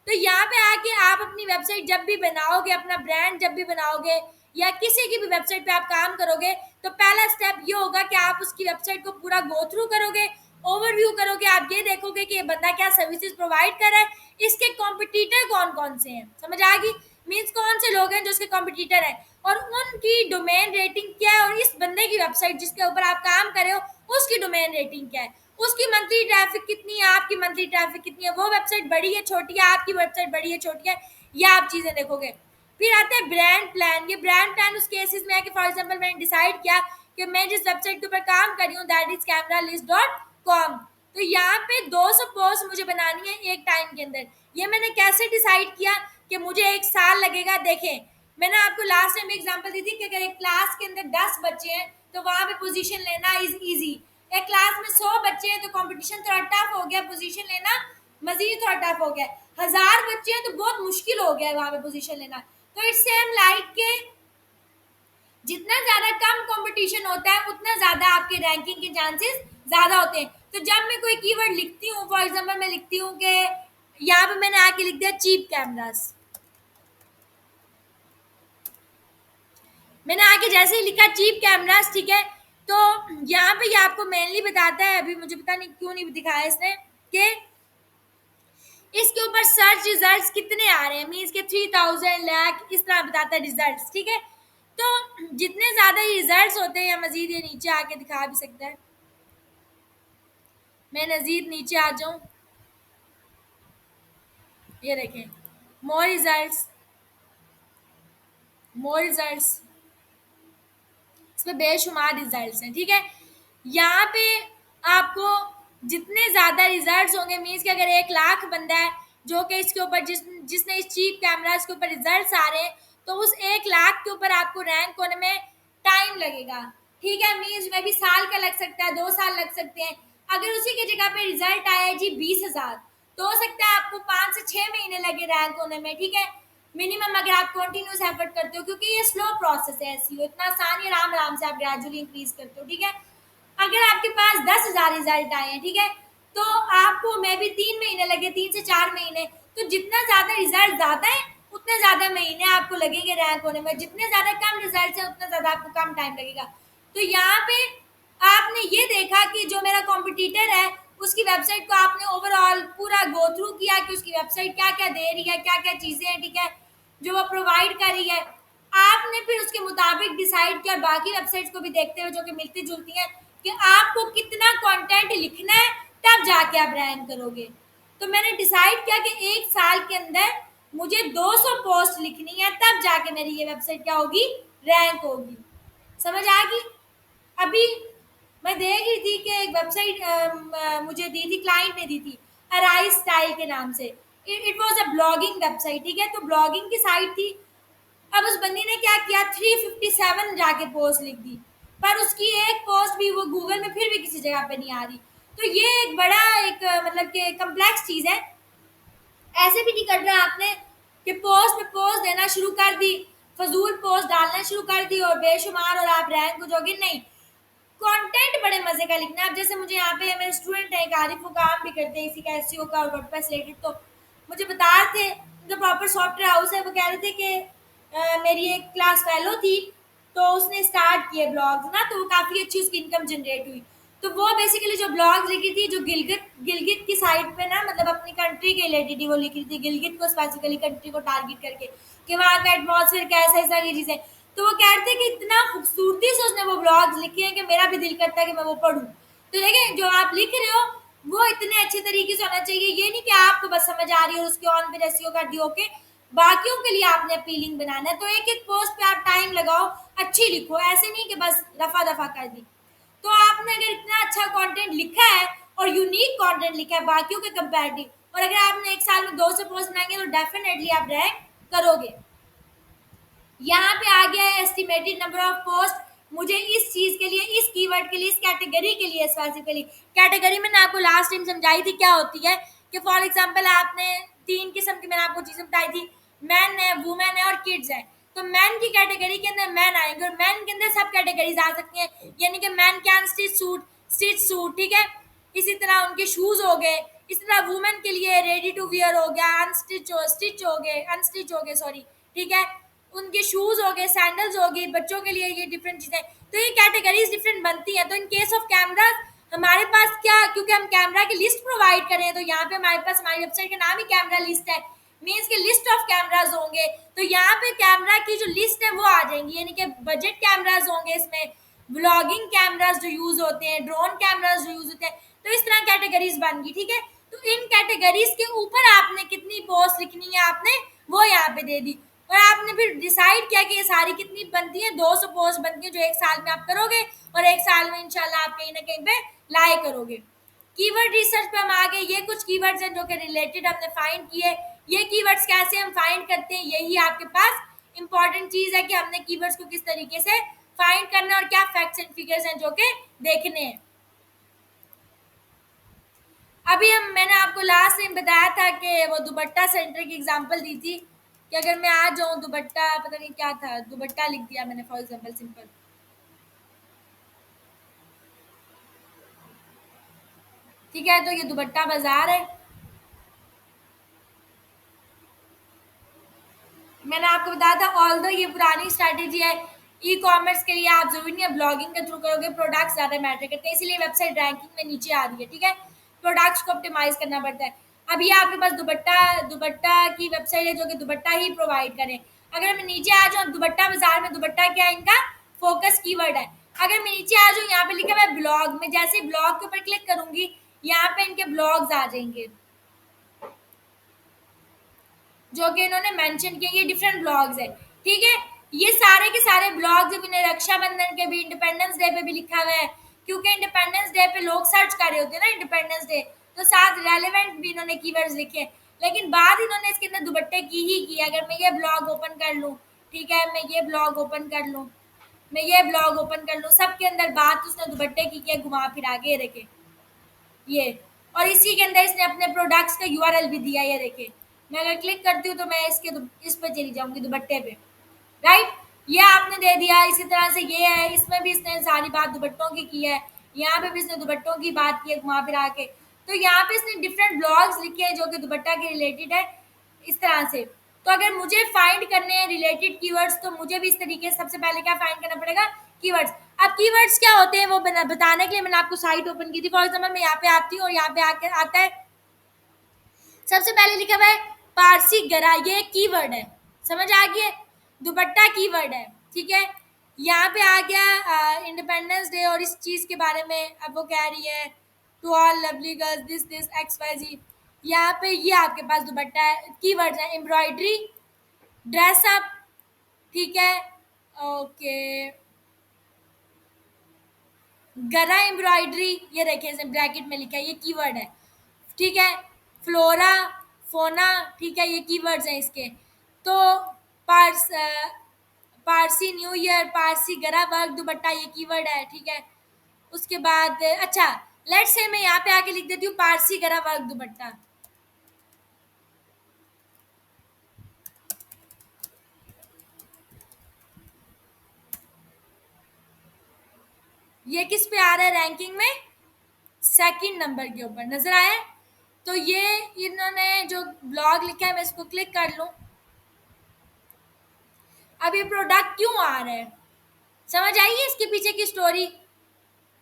तो यहाँ पे आके आप अपनी वेबसाइट जब भी बनाओगे, अपना ब्रांड जब भी बनाओगे या किसी की भी वेबसाइट पे आप काम करोगे, तो पहला स्टेप ये होगा कि आप उसकी वेबसाइट को पूरा गो थ्रू करोगे, ओवरव्यू करोगे। आप ये देखोगे कि ये बंदा क्या सर्विसेज प्रोवाइड कर रहा है, इसके कॉम्पिटिटर कौन कौन से हैं। समझ आ गई? मीन्स कौन से लोग हैं जो उसके कॉम्पिटिटर हैं और उनकी डोमेन रेटिंग क्या है, और इस बंदे की वेबसाइट जिसके ऊपर आप काम कर रहे हो उसकी डोमेन रेटिंग क्या है, उसकी मंथली ट्रैफिक कितनी है, आपकी मंथली ट्रैफिक कितनी है, वो वेबसाइट बड़ी है छोटी है, आपकी वेबसाइट बड़ी है छोटी है, ये आप चीज़ें देखोगे। फिर आता है ब्रांड प्लान। ये ब्रांड प्लान उस केसेस में है कि फॉर एग्जांपल मैंने डिसाइड किया कि मैं जिस वेबसाइट के ऊपर काम कर रही हूँ दैट इज cameralist.com, तो यहाँ पे 200 पोस्ट मुझे बनानी है एक टाइम के अंदर। ये मैंने कैसे डिसाइड किया कि मुझे 1 साल लगेगा। देखें, मैंने आपको लास्ट टाइम एग्जांपल दी थी कि अगर एक क्लास के अंदर 10 बच्चे हैं तो वहाँ पे पोजीशन लेना इज ईजी। एक क्लास में 100 बच्चे हैं तो कंपटीशन थोड़ा टफ हो गया, पोजीशन लेना मजीद थोड़ा टफ हो गया। 1000 बच्चे हैं तो बहुत मुश्किल हो गया है वहाँ पे पोजीशन लेना। तो इट्स सेम लाइक के जितना ज़्यादा कम कंपटीशन होता है उतना ज़्यादा आपके रैंकिंग के चांसेस ज़्यादा होते हैं। तो जब मैं कोई कीवर्ड लिखती हूँ, फॉर एग्जांपल मैं लिखती हूँ कि यहाँ पे मैंने आके लिख दिया चीप कैमरास। मैंने आके जैसे ही लिखा चीप कैमरास, ठीक है, तो यहाँ पे ये आपको मेनली बताता है, अभी मुझे पता नहीं क्यों नहीं दिखाया इसने, कि इसके ऊपर सर्च रिजल्ट्स कितने आ रहे हैं, मीन्स के 3000 लाख इस तरह बताता है रिजल्ट्स, ठीक है। तो जितने ज़्यादा ये रिजल्ट्स होते हैं, या मजीद ये नीचे आके दिखा भी सकता है, मैं मजीद नीचे आ जाऊँ, ये देखें मोर रिजल्ट्स, मोर रिजल्ट्स, इसमें बेशुमार रिजल्ट्स हैं, ठीक है। यहाँ पे आपको जितने ज़्यादा रिजल्ट्स होंगे, मीन्स कि अगर 1 लाख बंदा है जो कि इसके ऊपर जिसने इस चीप कैमरास के ऊपर रिजल्ट्स आ रहे हैं, तो उस 1 लाख के ऊपर आपको रैंक होने में टाइम लगेगा, ठीक है। मीन्स में भी साल का लग सकता है, 2 साल लग सकते हैं। अगर उसी की जगह पे रिजल्ट आया है जी 20,000, तो हो सकता है आपको 5 से 6 महीने लगे रैंक होने में, ठीक है, मिनिमम, अगर आप कंटिन्यूस एफर्ट करते हो, क्योंकि ये स्लो प्रोसेस है एसईओ, इतना आसान ही आराम आराम से आप ग्रेजुअली इंक्रीज करते हो, ठीक है। अगर आपके पास 10,000 रिजल्ट आए हैं, ठीक है, तो आपको मे भी 3 महीने लगे, 3 से 4 महीने। तो जितना ज़्यादा रिजल्ट ज़्यादा है उतने ज़्यादा महीने आपको लगेंगे रैंक होने में, जितने ज़्यादा कम रिजल्ट है उतना ज़्यादा आपको कम टाइम लगेगा। तो यहाँ पे आपने ये देखा कि जो मेरा कॉम्पिटिटर है उसकी वेबसाइट को आपने ओवरऑल पूरा गो थ्रू किया कि उसकी वेबसाइट क्या क्या दे रही है, क्या क्या चीज़ें हैं, ठीक है, जो वो प्रोवाइड कर रही है। आपने फिर उसके मुताबिक डिसाइड किया, बाकी वेबसाइट्स को भी देखते हुए जो कि मिलती जुलती हैं, कि आपको कितना कंटेंट लिखना है, तब जाके आप रैंक करोगे। तो मैंने डिसाइड किया कि 1 साल के अंदर मुझे 200 पोस्ट लिखनी है, तब जाके मेरी ये वेबसाइट क्या होगी, रैंक होगी। समझ आ गई? अभी मैं देख रही थी कि एक वेबसाइट मुझे दी थी, क्लाइंट ने दी थी, अराइज स्टाइल के नाम से। It was a blogging website, ठीक है, तो ब्लॉगिंग की साइट थी। अब उस बंदी ने क्या किया, 357 जाके पोस्ट लिख दी, पर उसकी एक पोस्ट भी वो गूगल में फिर भी किसी जगह पे नहीं आ रही। तो ये एक बड़ा एक मतलब कि कम्प्लेक्स चीज़ है। ऐसे भी नहीं करना आपने कि पोस्ट पे पोस्ट देना शुरू कर दी, फजूल पोस्ट डालना शुरू कर दी और बेशुमार और आप रैंक हो जाओगे। नहीं, कंटेंट बड़े मजे का लिखना है। अब जैसे मुझे यहाँ पे मेरे स्टूडेंट है आरिफ, वो काम भी करते हैं इसी का, एसईओ का और वर्डप्रेस रिलेटेड, तो मुझे बता रहे थे, जो प्रॉपर सॉफ्टवेयर हाउस है, वो कह रहे थे कि मेरी एक क्लास फेलो थी, तो उसने स्टार्ट किए ब्लॉग्स ना, तो वो काफ़ी अच्छी उसकी इनकम जनरेट हुई। तो वो बेसिकली जो ब्लॉग्स लिखी थी, जो गिलगित गिलगित की साइड पे ना, मतलब अपनी कंट्री के रिलेटेड ही वो लिख रही थी, गिलगित को स्पेसिफिकली कंट्री को टारगेट करके, कि वहाँ का एटमॉस्फेयर कैसा है, सारी चीज़ें। तो वो कह रहे थे कि इतना खूबसूरती से उसने वो ब्लॉग्स लिखे हैं कि मेरा भी दिल करता है कि मैं वो पढूं। तो देखें, जो आप लिख रहे हो वो इतने अच्छे तरीके से होना चाहिए, ये नहीं कि आपको बस समझ आ रही है और उसके ऑन पे एसईओ कर दी ओके, बाकियों के लिए आपने अपीलिंग बनाना है। तो एक एक पोस्ट पे आप टाइम लगाओ, अच्छी लिखो, ऐसे नहीं कि बस रफा दफा कर दी। तो आपने अगर इतना अच्छा कंटेंट लिखा है और यूनिक कंटेंट लिखा है बाकियों के कंपैरेटिव, और अगर आपने एक साल में 200 पोस्ट बनाएंगे तो डेफिनेटली आप रैंक करोगे। यहाँ पे आ गया है एस्टिमेटेड नंबर ऑफ पोस्ट। मुझे इस चीज के लिए, इस कीवर्ड के लिए, इस कैटेगरी के लिए स्पेसिफिकली, कैटेगरी मैंने आपको लास्ट टाइम समझाई थी क्या होती है, कि फॉर एग्जांपल आपने 3 किस्म की मैंने आपको चीजें बताई थी, मैन है, वुमेन है और किड्स है। तो मैन की कैटेगरी के अंदर मैन आएंगे और मैन के अंदर सब कैटेगरीज आ सकती हैं, यानी कि मैन कैन स्टिच सूट, ठीक है। इसी तरह उनके शूज हो गए, इसी तरह वुमेन के लिए रेडी टू वियर हो गया, अनस्टिच हो गए सॉरी, ठीक है। उनके शूज हो गए, सैंडल्स हो गई, बच्चों के लिए ये डिफरेंट चीजें। तो ये कैटेगरीज डिफरेंट बनती हैं। तो इन केस ऑफ कैमरा हमारे पास क्या, क्योंकि हम कैमरा की लिस्ट प्रोवाइड करें, तो यहाँ पे हमारे पास हमारी वेबसाइट का नाम ही कैमरा लिस्ट है, मीन्स के लिस्ट ऑफ कैमराज होंगे। तो यहाँ पे कैमरा की जो लिस्ट है वो आ जाएंगी, यानी कि बजट कैमराज होंगे इसमें, व्लॉगिंग कैमराज जो यूज होते हैं, ड्रोन कैमराज जो यूज होते हैं। तो इस तरह कैटेगरीज बन गई, ठीक है। तो इन कैटेगरीज के ऊपर आपने कितनी पोस्ट लिखनी है आपने वो यहाँ पे दे दी, और आपने फिर डिसाइड किया कि ये सारी कितनी बनती है, 200 पोस्ट बनती है जो एक साल में आप करोगे, और एक साल में इंशाल्लाह आप कहीं ना कहीं पे लाई करोगे। कीवर्ड रिसर्च पे हम आ गए। ये कुछ कीवर्ड्स हैं जो कि रिलेटेड हमने फाइंड किए। ये कीवर्ड्स कैसे हम फाइंड करते हैं, यही आपके पास इंपॉर्टेंट चीज है कि हमने कीवर्ड्स को किस तरीके से फाइंड करना है और क्या फैक्ट्स एंड फिगर्स हैं जो कि देखने हैं। अभी मैंने आपको लास्ट टाइम बताया था कि वो दुपट्टा सेंटर की एग्जांपल दी थी, कि अगर मैं आ जाऊँ दुपट्टा, पता नहीं क्या था, दुपट्टा लिख दिया मैंने फॉर एग्जांपल सिंपल, ठीक है। तो ये दुपट्टा बाजार है। मैंने आपको बताया था ऑल्दो ये पुरानी स्ट्रैटेजी है, ई कॉमर्स के लिए आप जरूरी नहीं है ब्लॉगिंग के थ्रू करोगे, प्रोडक्ट्स ज़्यादा मैटर करते हैं, इसीलिए वेबसाइट रैंकिंग में नीचे आ रही है, ठीक है। प्रोडक्ट्स को ऑप्टिमाइज करना पड़ता है। अब ये आपके पास दुपट्टा दुपट्टा की वेबसाइट है जो कि दुपट्टा ही प्रोवाइड करें। अगर मैं नीचे आ जाऊँ, दुपट्टा बाजार में दुपट्टा क्या है, इनका फोकस कीवर्ड है। अगर मैं नीचे आ जाऊँ, यहाँ पे लिखा हुआ है ब्लॉग, मैं जैसे ही ब्लॉग के ऊपर क्लिक करूंगी यहाँ पे इनके ब्लॉग्स आ जाएंगे जो कि इन्होंने मेंशन किए, ये डिफरेंट ब्लॉग्स है, ठीक है। ये सारे के सारे ब्लॉग्स जब इन्हें रक्षाबंधन के भी, इंडिपेंडेंस डे पे भी लिखा हुआ है, क्योंकि इंडिपेंडेंस डे पे लोग सर्च कर रहे होते हैं ना इंडिपेंडेंस डे, तो साथ रेलेवेंट भी इन्होंने कीवर्ड्स लिखे हैं। लेकिन बात इन्होंने इसके अंदर दुपट्टे की ही की। अगर मैं ये ब्लॉग ओपन कर लूँ, ठीक है, मैं ये ब्लॉग ओपन कर लूँ, मैं ये ब्लॉग ओपन कर लूँ, सबके अंदर बात उसने दुपट्टे की है, घुमा फिरा के, ये देखे ये। और इसी के अंदर इसने अपने प्रोडक्ट्स का यूआरएल भी दिया है, ये देखिए। मैं अगर क्लिक करती हूँ तो मैं इस पे चली जाऊंगी दुपट्टे पे, राइट। ये आपने दे दिया। इसी तरह से ये है, इसमें भी इसने सारी बात दुपट्टों की है, यहाँ पे भी इसने दुपट्टों की बात की है घुमा फिरा के। तो यहाँ पे इसने डिफरेंट ब्लॉग्स लिखे हैं जो कि दुपट्टा के रिलेटेड है, इस तरह से। तो अगर मुझे फाइंड करने हैं रिलेटेड कीवर्ड्स, तो मुझे भी इस तरीके से सबसे पहले क्या फाइंड करना पड़ेगा, कीवर्ड्स। अब कीवर्ड्स क्या होते हैं वो बताने के लिए मैंने आपको साइट ओपन की थी। फॉर एग्जाम्पल मैं यहाँ पे आती हूँ और यहाँ पे आकर आता है, सबसे पहले लिखा हुआ है पारसी गरा, ये कीवर्ड है, समझ आ गया। दुपट्टा कीवर्ड है, ठीक है। यहाँ पे आ गया इंडिपेंडेंस डे और इस चीज के बारे में अब वो कह रही है, to all lovely girls this X Y Z. यहाँ पे ये आपके पास दुपट्टा है, कीवर्ड्स है एम्ब्रॉयडरी, ड्रेस अप, ठीक है, ओके, गरा एम्ब्रॉयडरी, ये देखें इसमें ब्रैकेट में लिखा है, ये कीवर्ड है, ठीक है। फ्लोरा, फोना, ठीक है, ये कीवर्ड्स हैं इसके। तो पार्स Parsi new year, Parsi gara work दुपट्टा, ये कीवर्ड है, ठीक है। उसके बाद अच्छा, लेट्स से मैं यहाँ पे आके लिख देती हूँ पारसी गरा वर्क दुपट्टा। ये किस पे आ रहा है रैंकिंग में, सेकंड नंबर के ऊपर, नजर आया। तो ये इन्होंने जो ब्लॉग लिखा है, मैं इसको क्लिक कर लूँ, अब ये प्रोडक्ट क्यों आ रहा है, समझ आइए इसके पीछे की स्टोरी,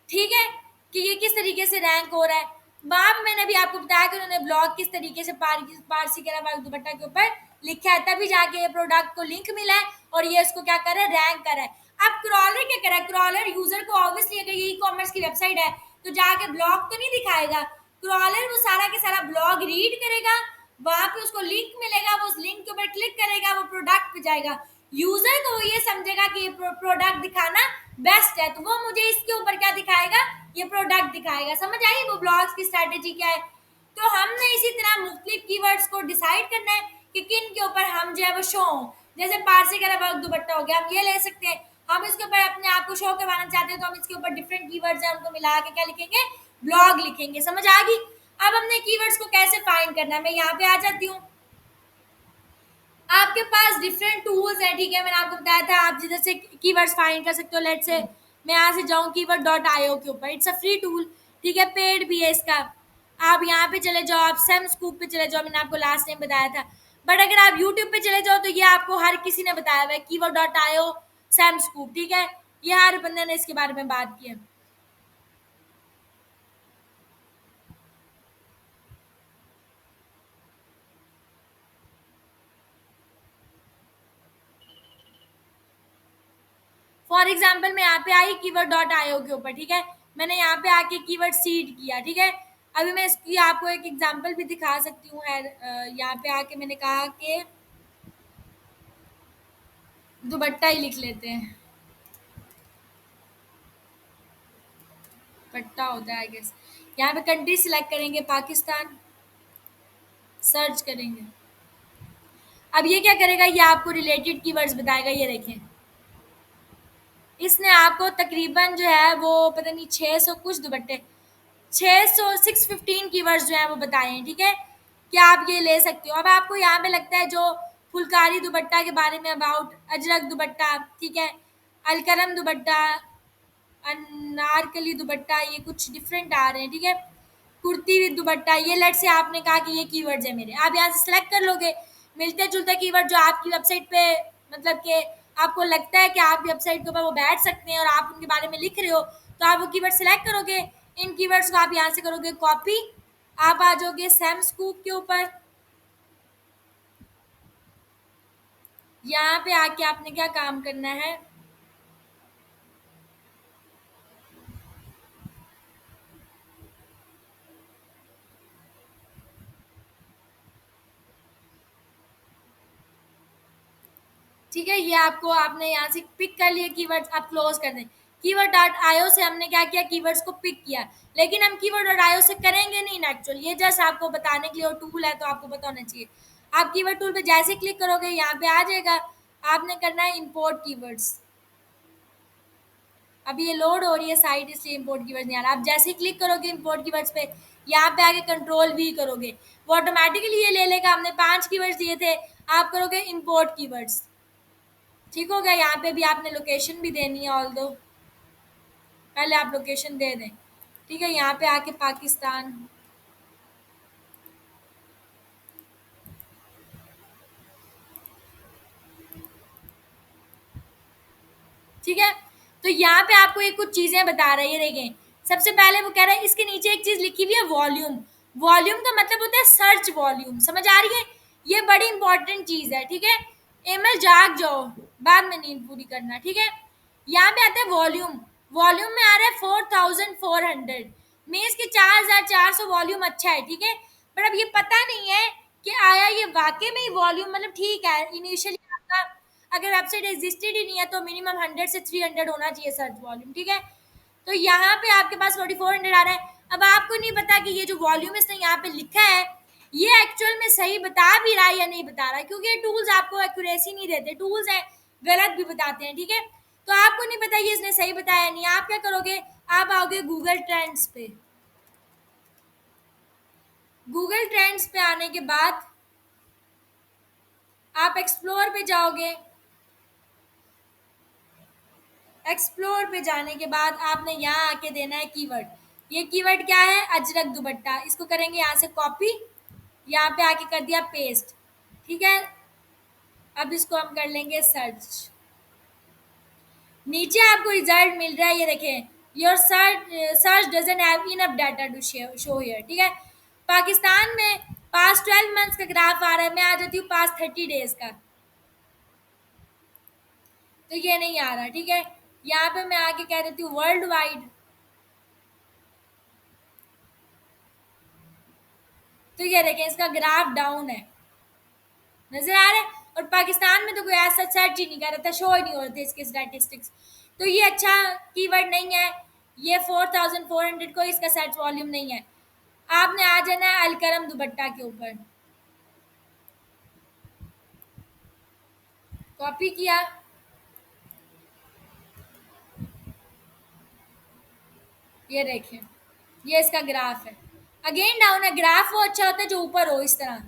ठीक है, कि ये किस तरीके से रैंक हो रहा है। वहां पे मैंने भी आपको बताया कि उन्होंने ब्लॉग किस तरीके से पारसी गरा वाला दुपट्टा के ऊपर लिखा है, तभी जाके ये प्रोडक्ट को लिंक मिला है और ये उसको क्या कर रहा है, रैंक कर रहा है। अब क्रॉलर क्या कर रहा है, क्रॉलर यूजर को ऑब्वियसली अगर ये ई कॉमर्स की वेबसाइट है तो जाके ब्लॉग तो नहीं दिखाएगा, क्रॉलर वो सारा के सारा ब्लॉग रीड करेगा, वहां पे उसको लिंक मिलेगा, वो उस लिंक के ऊपर क्लिक करेगा, वो प्रोडक्ट पे जाएगा। यूजर तो वो ये समझेगा कि ये प्रोडक्ट दिखाना बेस्ट है, तो वो मुझे इसके ऊपर क्या दिखाएगा, ये प्रोडक्ट दिखाएगा। समझ आई वो ब्लॉग्स की स्ट्रैटेजी क्या है। तो हमने इसी तरह मुख्तलिफ कीवर्ड्स को डिसाइड करना है कि किन के ऊपर हम जो है वो शो हों। जैसे पारसी का वर्क दुपट्टा हो गया, हम ये ले सकते हैं, हम इसके ऊपर अपने आप को शो करवाना चाहते हैं तो हम इसके ऊपर डिफरेंट कीवर्ड्स हैं उनको मिला के क्या लिखेंगे, ब्लॉग लिखेंगे। समझ आ गई। अब हमने कीवर्ड्स को कैसे फाइंड करना है, मैं यहाँ पे आ जाती हूँ। आपके पास डिफरेंट टूल्स हैं, ठीक है, मैंने आपको बताया था आप जिधर से कीवर्ड्स फाइंड कर सकते हो। लेट्स से मैं यहाँ से जाऊँ कीवर्ड डॉट आईओ के ऊपर, इट्स अ फ्री टूल, ठीक है, पेड भी है इसका। आप यहाँ पे चले जाओ, आप सेम स्कूप पे चले जाओ, मैंने आपको लास्ट टाइम बताया था। बट अगर आप यूट्यूब पे चले जाओ तो ये आपको हर किसी ने बताया हुआ है, keyword dot IO Sam scoop, ठीक है, ये हर बंदे ने इसके बारे में बात की है। फॉर एग्जाम्पल मैं यहाँ पे आई कीवर्ड डॉट आईओ के ऊपर, ठीक है, मैंने यहाँ पे आके कीवर्ड सीड किया, ठीक है। अभी मैं इसकी आपको एक एग्जाम्पल भी दिखा सकती हूँ है, यहाँ पे आके मैंने कहा कि दुपट्टा ही लिख लेते हैं, पट्टा होता है आई गेस। यहाँ पे कंट्री सिलेक्ट करेंगे पाकिस्तान, सर्च करेंगे। अब ये क्या करेगा, ये आपको रिलेटेड कीवर्ड्स बताएगा, ये देखें, इसने आपको तकरीबन जो है वो पता नहीं 600 कुछ दुपट्टे, 600 615 कीवर्ड्स जो हैं वो बताए हैं, ठीक है, कि आप ये ले सकते हो। अब आपको यहाँ पे लगता है जो फुलकारी दुपट्टा के बारे में, अबाउट अजरक दुपट्टा, ठीक है, अलकरम दुपट्टा, अनारकली दुपट्टा, ये कुछ डिफरेंट आ रहे हैं, ठीक है, कुर्ती विद दुपट्टा, ये लेट से आपने कहा कि ये कीवर्ड्स है मेरे, आप यहाँ से सिलेक्ट कर लोगे मिलते जुलते कीवर्ड जो आपकी वेबसाइट पे मतलब कि आपको लगता है कि आप वेबसाइट के ऊपर वो बैठ सकते हैं और आप उनके बारे में लिख रहे हो, तो आप वो कीवर्ड सिलेक्ट करोगे, इन कीवर्ड्स को आप यहाँ से करोगे कॉपी, आप आ जाओगे सैम स्कूप के ऊपर, यहाँ पे आके आपने क्या काम करना है, ठीक है, ये आपको आपने यहाँ से पिक कर लिए कीवर्ड्स, आप क्लोज कर दें। कीवर्ड डॉट आईओ से हमने क्या किया, कीवर्ड्स को पिक किया, लेकिन हम कीवर्ड डॉट आईओ से करेंगे नहीं एक्चुअल, ये जस्ट आपको बताने के लिए और टूल है तो आपको पता होना चाहिए। आप कीवर्ड टूल पे जैसे क्लिक करोगे यहाँ पे आ जाएगा, आपने करना है इंपोर्ट कीवर्ड्स। अभी ये लोड हो रही है साइट इसलिए इंपोर्ट कीवर्ड्स नहीं आ रहा। आप जैसे ही क्लिक करोगे इंपोर्ट कीवर्ड्स पे, यहाँ पे आके कंट्रोल भी करोगे, वो ऑटोमेटिकली ये ले लेगा। हमने 5 कीवर्ड्स दिए थे, आप करोगे इंपोर्ट कीवर्ड्स, ठीक हो गया। यहाँ पे भी आपने लोकेशन भी देनी है, ऑल दो पहले आप लोकेशन दे दें, ठीक है, यहाँ पे आके पाकिस्तान, ठीक है। तो यहाँ पे आपको ये कुछ चीज़ें बता रहा है, ये देखें, सबसे पहले वो कह रहा है इसके नीचे एक चीज़ लिखी हुई है वॉल्यूम, वॉल्यूम का मतलब होता है सर्च वॉल्यूम, समझ आ रही है, ये बड़ी इंपॉर्टेंट चीज़ है, ठीक है। एमएल जाग जाओ, बाद में नींद पूरी करना, ठीक है। यहाँ पे आता है वॉल्यूम, वॉल्यूम में आ रहा है 4400, मीन्स कि 4400 वॉल्यूम, अच्छा है, ठीक है। पर अब ये पता नहीं है कि आया ये वाकई में ही वॉल्यूम, मतलब ठीक है इनिशियली आपका अगर वेबसाइट एग्जिस्टेड ही नहीं है तो मिनिमम 100 से 300 होना चाहिए सर्च वॉल्यूम, ठीक है। तो यहाँ पे आपके पास 4400 आ रहा है। अब आपको नहीं पता कि ये जो वॉल्यूम इसने यहाँ पे लिखा है ये एक्चुअल में सही बता भी रहा है या नहीं बता रहा है, क्योंकि ये टूल्स आपको एक्यूरेसी नहीं देते, टूल्स हैं गलत भी बताते हैं, ठीक है। तो आपको नहीं पता ये इसने सही बताया नहीं, आप क्या करोगे, आप आओगे गूगल ट्रेंड्स पे, गूगल ट्रेंड्स पे आने के बाद आप एक्सप्लोर पे जाओगे, एक्सप्लोर पे जाने के बाद आपने यहाँ आके देना है कीवर्ड, ये कीवर्ड क्या है, अजरक दुपट्टा, इसको करेंगे यहाँ से कॉपी, यहाँ पे आके कर दिया पेस्ट, ठीक है। अब इसको हम कर लेंगे सर्च, नीचे आपको रिजल्ट मिल रहा है, ये देखें, your search doesn't have enough data to show here, ठीक है। पाकिस्तान में पास्ट 12 मंथ्स का ग्राफ आ रहा है, मैं आ जाती हूँ पास्ट 30 डेज का, तो ये नहीं आ रहा, ठीक है। यहाँ पे मैं आके कह देती हूँ वर्ल्ड वाइड, तो ये देखें इसका ग्राफ डाउन है, नजर आ रहा है। और पाकिस्तान में तो कोई ऐसा सर्च ही नहीं कर रहा था, शो ही नहीं हो रहे थे इसके स्टैटिस्टिक्स, तो ये अच्छा कीवर्ड नहीं है। ये 4400 को इसका सर्च वॉल्यूम नहीं है। आपने आ जाना है अलकरम दुपट्टा के ऊपर, कॉपी किया, ये देखें, ये इसका ग्राफ है, अगेन डाउन है। ग्राफ वो अच्छा होता है जो ऊपर हो, इस तरह,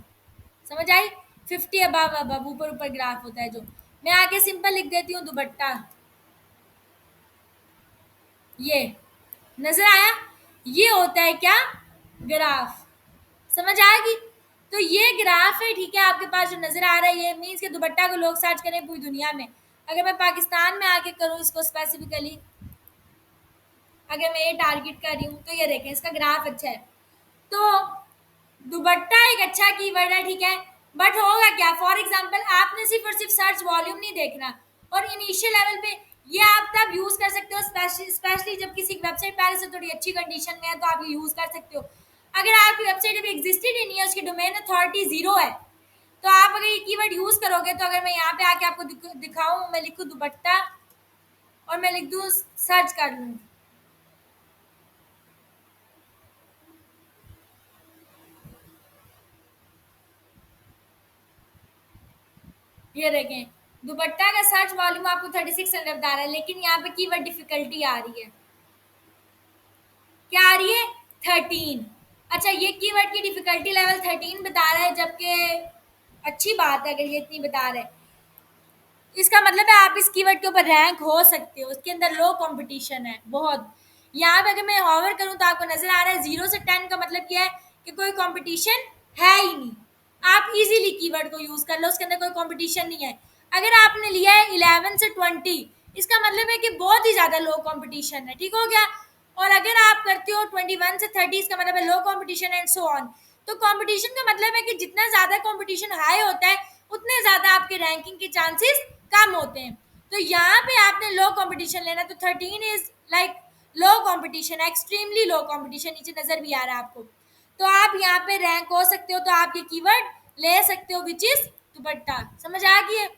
समझ आई। 50 अबव अबव ऊपर ऊपर ग्राफ होता है जो। मैं आगे सिंपल लिख देती हूँ दुपट्टा, ये नजर आया, ये होता है क्या, ग्राफ, समझ आएगी। तो ये ग्राफ है, ठीक है, आपके पास जो नजर आ रहा है, ये मीन्स के दुपट्टा को लोग सर्च करें पूरी दुनिया में। अगर मैं पाकिस्तान में आके करूँ इसको स्पेसिफिकली, अगर मैं ये टारगेट कर रही हूँ, तो ये देखें इसका ग्राफ अच्छा है। तो दुपट्टा एक अच्छा कीवर्ड है, ठीक है, बट होगा क्या, फॉर एग्जांपल आपने सिर्फ और सिर्फ सर्च वॉल्यूम नहीं देखना, और इनिशियल लेवल पे ये आप तब यूज कर सकते हो, स्पेशली जब किसी वेबसाइट पहले से थोड़ी अच्छी कंडीशन में है, तो आप ये यूज कर सकते हो। अगर आपकी वेबसाइट अभी एग्जिस्टेड ही नहीं है, उसकी डोमेन अथॉरिटी 0 है, तो आप अगर ये कीवर्ड यूज करोगे, तो अगर मैं यहाँ पे आके आपको दिखाऊं, मैं लिखूं दुपट्टा और मैं लिख दूं सर्च कर लूँ, ये देखें दुपट्टा का सर्च वॉल्यूम आपको 3600 बता रहा है, लेकिन यहाँ पे कीवर्ड डिफिकल्टी आ रही है, क्या आ रही है, 13। अच्छा, ये कीवर्ड की डिफिकल्टी लेवल 13 बता रहा है, जबकि अच्छी बात है अगर ये इतनी बता रहे हैं, इसका मतलब है आप इस कीवर्ड के ऊपर रैंक हो सकते हो, इसके अंदर लो कंपटीशन है बहुत। यहाँ पे अगर मैं हॉवर करूँ तो आपको नजर आ रहा है 0 से 10 का मतलब क्या है, कि कोई कंपटीशन है ही नहीं, आप इजीली कीवर्ड को यूज कर लो, उसके अंदर कोई कंपटीशन नहीं है। अगर आपने लिया है 11 से 20, इसका मतलब है कि बहुत ही ज्यादा लो कंपटीशन है, ठीक हो गया। और अगर आप करते हो 21 से 30, इसका मतलब है लो कंपटीशन एंड सो ऑन। तो कंपटीशन का मतलब है कि जितना ज्यादा कंपटीशन हाई होता है, उतने ज्यादा आपके रैंकिंग के चांसेस कम होते हैं। तो यहाँ पे आपने लो कंपटीशन लेना, तो 13 is like low competition, extremely low competition, नीचे नजर भी आ रहा है आपको। तो आप यहाँ पे रैंक हो सकते हो, तो आप ये कीवर्ड ले सकते हो, विच इज दुपट्टा, समझ आ गई है।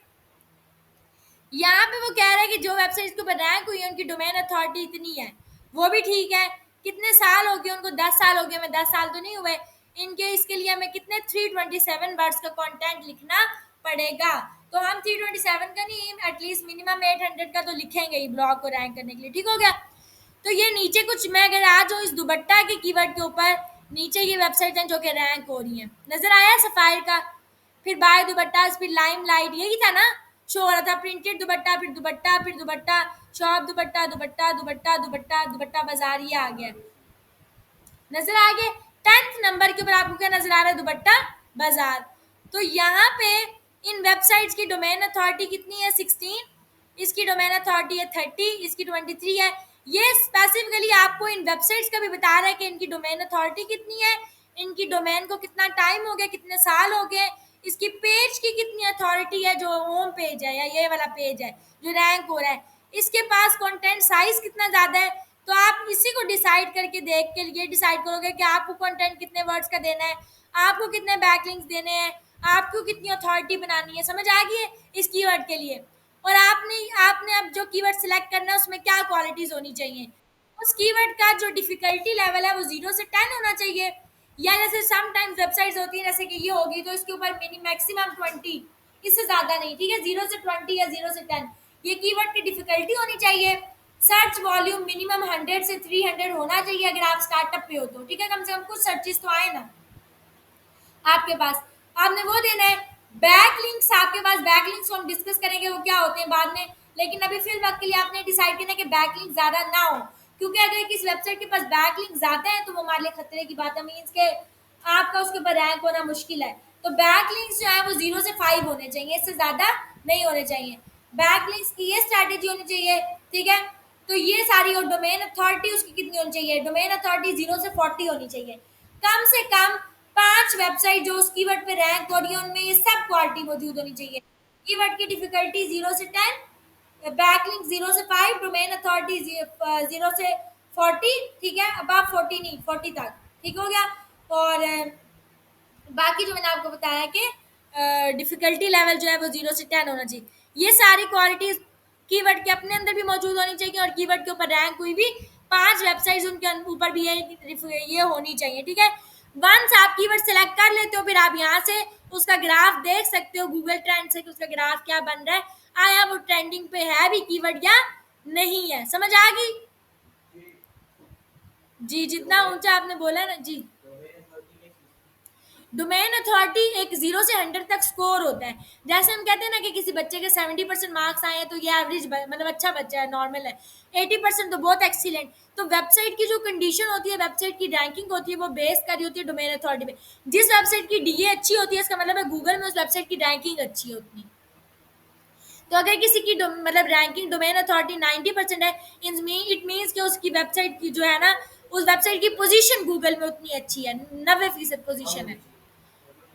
यहाँ पे वो कह रहे हैं कि जो वेबसाइट के ऊपर रैंक हुई है उनकी डोमेन अथॉरिटी इतनी है, वो भी ठीक है। कितने साल हो गए उनको, 10 साल हो गए, मैं 10 साल तो नहीं हुए इनके, इसके लिए हमें कितने 327 वर्ड्स का कंटेंट लिखना पड़ेगा। तो हम 327 का नहीं, एटलीस्ट मिनिमम 800 का तो लिखेंगे ही ब्लॉग को रैंक करने के लिए, ठीक हो गया। तो ये नीचे कुछ, मैं अगर आ जाऊँ इस दुपट्टा के कीवर्ड के ऊपर, नीचे ये वेबसाइट हैं जो कि रैंक हो रही हैं, नजर आया सफायर का, फिर बाय दुपट्टा, फिर लाइम लाइट, यही था ना, शो हो रहा था प्रिंटेड दुपट्टा, फिर दुपट्टा, फिर दुपट्टा शॉप, दुपट्टा दुपट्टा दुपट्टा दुपट्टा दुपट्टा बाजार, ये आ गया, नजर आ गया। 10th नंबर के ऊपर आपको क्या नजर आ रहा है, दुपट्टा बाजार। तो यहाँ पे इन वेबसाइट्स की डोमेन अथॉरिटी कितनी है, 16, इसकी डोमेन अथॉरिटी है 30, इसकी 23 है। ये स्पेसिफिकली आपको इन वेबसाइट्स का भी बता रहा है कि इनकी डोमेन अथॉरिटी कितनी है, इनकी डोमेन को कितना टाइम हो गया, कितने साल हो गए, इसकी पेज की कितनी अथॉरिटी है, जो होम पेज है या ये वाला पेज है जो रैंक हो रहा है, इसके पास कंटेंट साइज कितना ज़्यादा है। तो आप इसी को डिसाइड करके देख के ये डिसाइड करोगे कि आपको कंटेंट कितने वर्ड्स का देना है, आपको कितने बैकलिंक्स देने हैं, आपको कितनी अथॉरिटी बनानी है, समझ आ गई है इस कीवर्ड के लिए। और आपने आपने अब जो कीवर्ड सिलेक्ट करना है उसमें क्या क्वालिटीज होनी चाहिए, उस कीवर्ड का जो डिफिकल्टी लेवल है वो 0 से 10 होना चाहिए। या जैसे समटाइम्स वेबसाइट्स होती है जैसे कि ये होगी, तो इसके ऊपर मिनी मैक्सिमम 20, इससे ज़्यादा नहीं, ठीक है, 0 से 20 या 0 से 10 ये कीवर्ड की डिफिकल्टी होनी चाहिए। सर्च वॉल्यूम मिनिमम 100 से 300 होना चाहिए अगर आप स्टार्टअप पे हो तो, ठीक है, कम से कम कुछ सर्चेस तो आए ना आपके पास, आपने वो देना है। बैक लिंक्स, आपके पास बैक लिंक्स को हम डिस्कस करेंगे वो क्या होते हैं बाद में, लेकिन अभी फिर वक्त के लिए आपने डिसाइड करना है कि बैक लिंक ज़्यादा ना हो, क्योंकि अगर किस वेबसाइट के पास बैक लिंक ज़्यादा है तो वो हमारे लिए खतरे की बात है, मीन्स के आपका उसके ऊपर रैंक होना मुश्किल है। तो बैक लिंक्स जो है वो 0 से 5 होने चाहिए, इससे ज़्यादा नहीं होने चाहिए। बैक लिंक्स की ये स्ट्रैटेजी होनी चाहिए, ठीक है। तो ये सारी, और डोमेन अथॉरिटी उसकी कितनी होनी चाहिए, डोमेन अथॉरिटी 0 से 40 होनी चाहिए, कम से कम 5 वेबसाइट जो उस कीवर्ड पे रैंक हो रही है उनमें ये सब क्वालिटी मौजूद होनी चाहिए। कीवर्ड की डिफिकल्टी 0 से 10, बैकलिंक 0 से 5, डोमेन अथॉरिटी 0 से 40, ठीक है, अब आप 40 नहीं 40 तक, ठीक हो गया। और बाकी जो मैंने आपको बताया कि डिफिकल्टी लेवल जो है वो 0 से 10 होना चाहिए। ये सारी क्वालिटीज कीवर्ड के अपने अंदर भी मौजूद होनी चाहिए और कीवर्ड के ऊपर रैंक हुई भी 5 वेबसाइट्स उनके ऊपर भी ये होनी चाहिए, ठीक है। वंस आप कीवर्ड सेलेक्ट कर लेते हो फिर आप यहाँ से उसका ग्राफ देख सकते हो गूगल ट्रेंड से कि उसका ग्राफ क्या बन रहा है, आया वो ट्रेंडिंग पे है भी कीवर्ड या नहीं है। समझ आ गई जी? जितना ऊंचा आपने बोला ना जी। डोमेन अथॉरिटी एक 0 से 100 तक स्कोर होता है। जैसे हम कहते हैं ना कि किसी बच्चे के 70% मार्क्स आए हैं तो ये एवरेज मतलब अच्छा बच्चा है, नॉर्मल है। 80% तो बहुत एक्सीलेंट। तो वेबसाइट की जो कंडीशन होती है, वेबसाइट की रैंकिंग होती है, वो बेस कर रही होती है डोमेन अथॉरिटी पे। जिस वेबसाइट की डीए अच्छी होती है इसका मतलब है गूगल में उस वेबसाइट की रैंकिंग अच्छी होती है। तो अगर किसी की मतलब रैंकिंग डोमेन अथॉरिटी 90% है, इट मीन्स कि उसकी वेबसाइट की जो है ना, उस वेबसाइट की पोजीशन गूगल में उतनी अच्छी है, 90% पोजीशन है।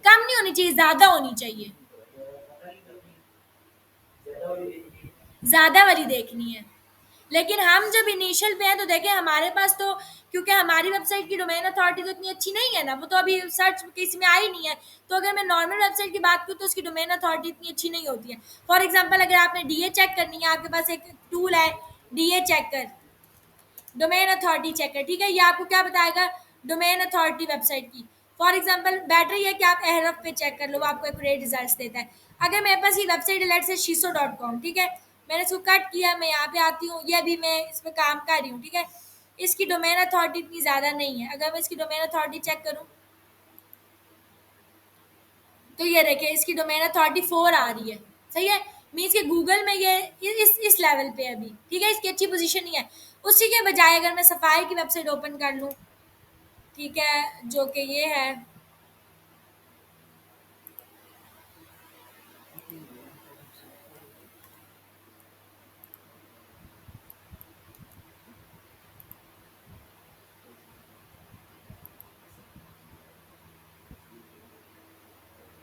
कम नहीं होनी चाहिए, ज्यादा होनी चाहिए। ज्यादा वाली देखनी है। लेकिन हम जब इनिशियल पे हैं तो देखें हमारे पास तो, क्योंकि हमारी वेबसाइट की डोमेन अथॉरिटी तो इतनी अच्छी नहीं है ना, वो तो अभी सर्च किसी में आई नहीं है। तो अगर मैं नॉर्मल वेबसाइट की बात करूँ तो उसकी डोमेन अथॉरिटी इतनी अच्छी नहीं होती है। फॉर एग्जांपल अगर आपने डीए चेक करनी है, आपके पास एक टूल है DA checker, domain authority checker, ठीक है। ये आपको क्या बताएगा, डोमेन अथॉरिटी वेबसाइट की। फॉर एग्जांपल बेटर ये है कि आप एहरफ पे चेक कर लो, वो आपको एक्यूरेट रिजल्ट्स देता है। अगर मेरे पास ये वेबसाइट अलर्ट से शीशो.com, ठीक है, मैंने इसको कट किया, मैं यहाँ पे आती हूँ, ये अभी मैं इस पर काम कर रही हूँ, ठीक है। इसकी डोमेन अथॉरिटी इतनी ज़्यादा नहीं है। अगर मैं इसकी डोमेन अथॉरिटी चेक करूँ तो ये देखिए इसकी डोमेन अथॉरिटी 4 आ रही है, सही है। मीन्स कि गूगल में ये इस लेवल पे अभी, ठीक है, इसकी अच्छी पोजीशन नहीं है। उसी के बजाय अगर मैं सफारी की वेबसाइट ओपन कर लूँ, ठीक है, जो कि ये है,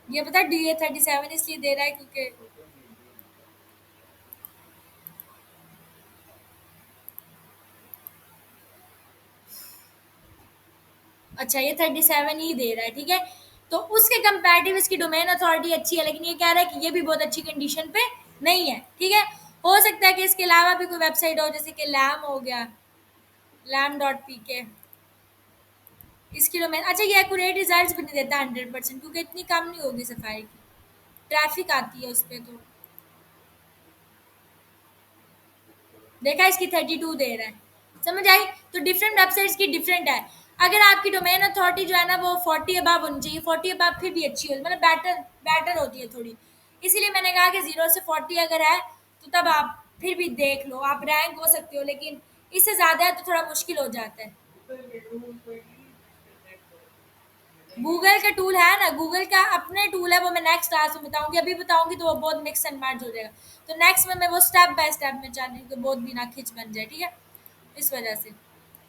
ये पता DA37 इसलिए दे रहा है क्योंकि अच्छा ये 37 ही दे रहा है, ठीक है। तो उसके कंपैरेटिव इसकी डोमेन अथॉरिटी अच्छी है, लेकिन ये कह रहा है कि ये भी बहुत अच्छी कंडीशन पे नहीं है, ठीक है। हो सकता है कि इसके अलावा भी कोई वेबसाइट हो, जैसे कि लैम हो गया, lam.pk, इसकी डोमेन अच्छा, ये एक्यूरेट रिजल्ट्स भी नहीं देता 100%, क्योंकि इतनी कम नहीं होगी सफाई की, ट्रैफिक आती है उस पर। तो देखा इसकी 32 दे रहा है। समझ आई? तो डिफरेंट वेबसाइट्स की डिफरेंट है। अगर आपकी डोमेन अथॉरिटी जो है ना वो 40 अबव होनी चाहिए, 40 अबव फिर भी अच्छी होती, मतलब बेटर बेटर होती है थोड़ी। इसीलिए मैंने कहा कि 0 से 40 अगर है तो तब आप फिर भी देख लो, आप रैंक हो सकते हो, लेकिन इससे ज़्यादा है तो थोड़ा मुश्किल हो जाता है। गूगल का टूल है ना, गूगल का अपने टूल है, वो मैं नेक्स्ट क्लास में बताऊंगी, अभी बताऊंगी तो वो बहुत मिक्स एंड मैच हो जाएगा। तो नेक्स्ट में मैं वो स्टेप बाय स्टेप में चाह रही हूँ कि बहुत बिना खिंच बन जाए, ठीक है, इस वजह से।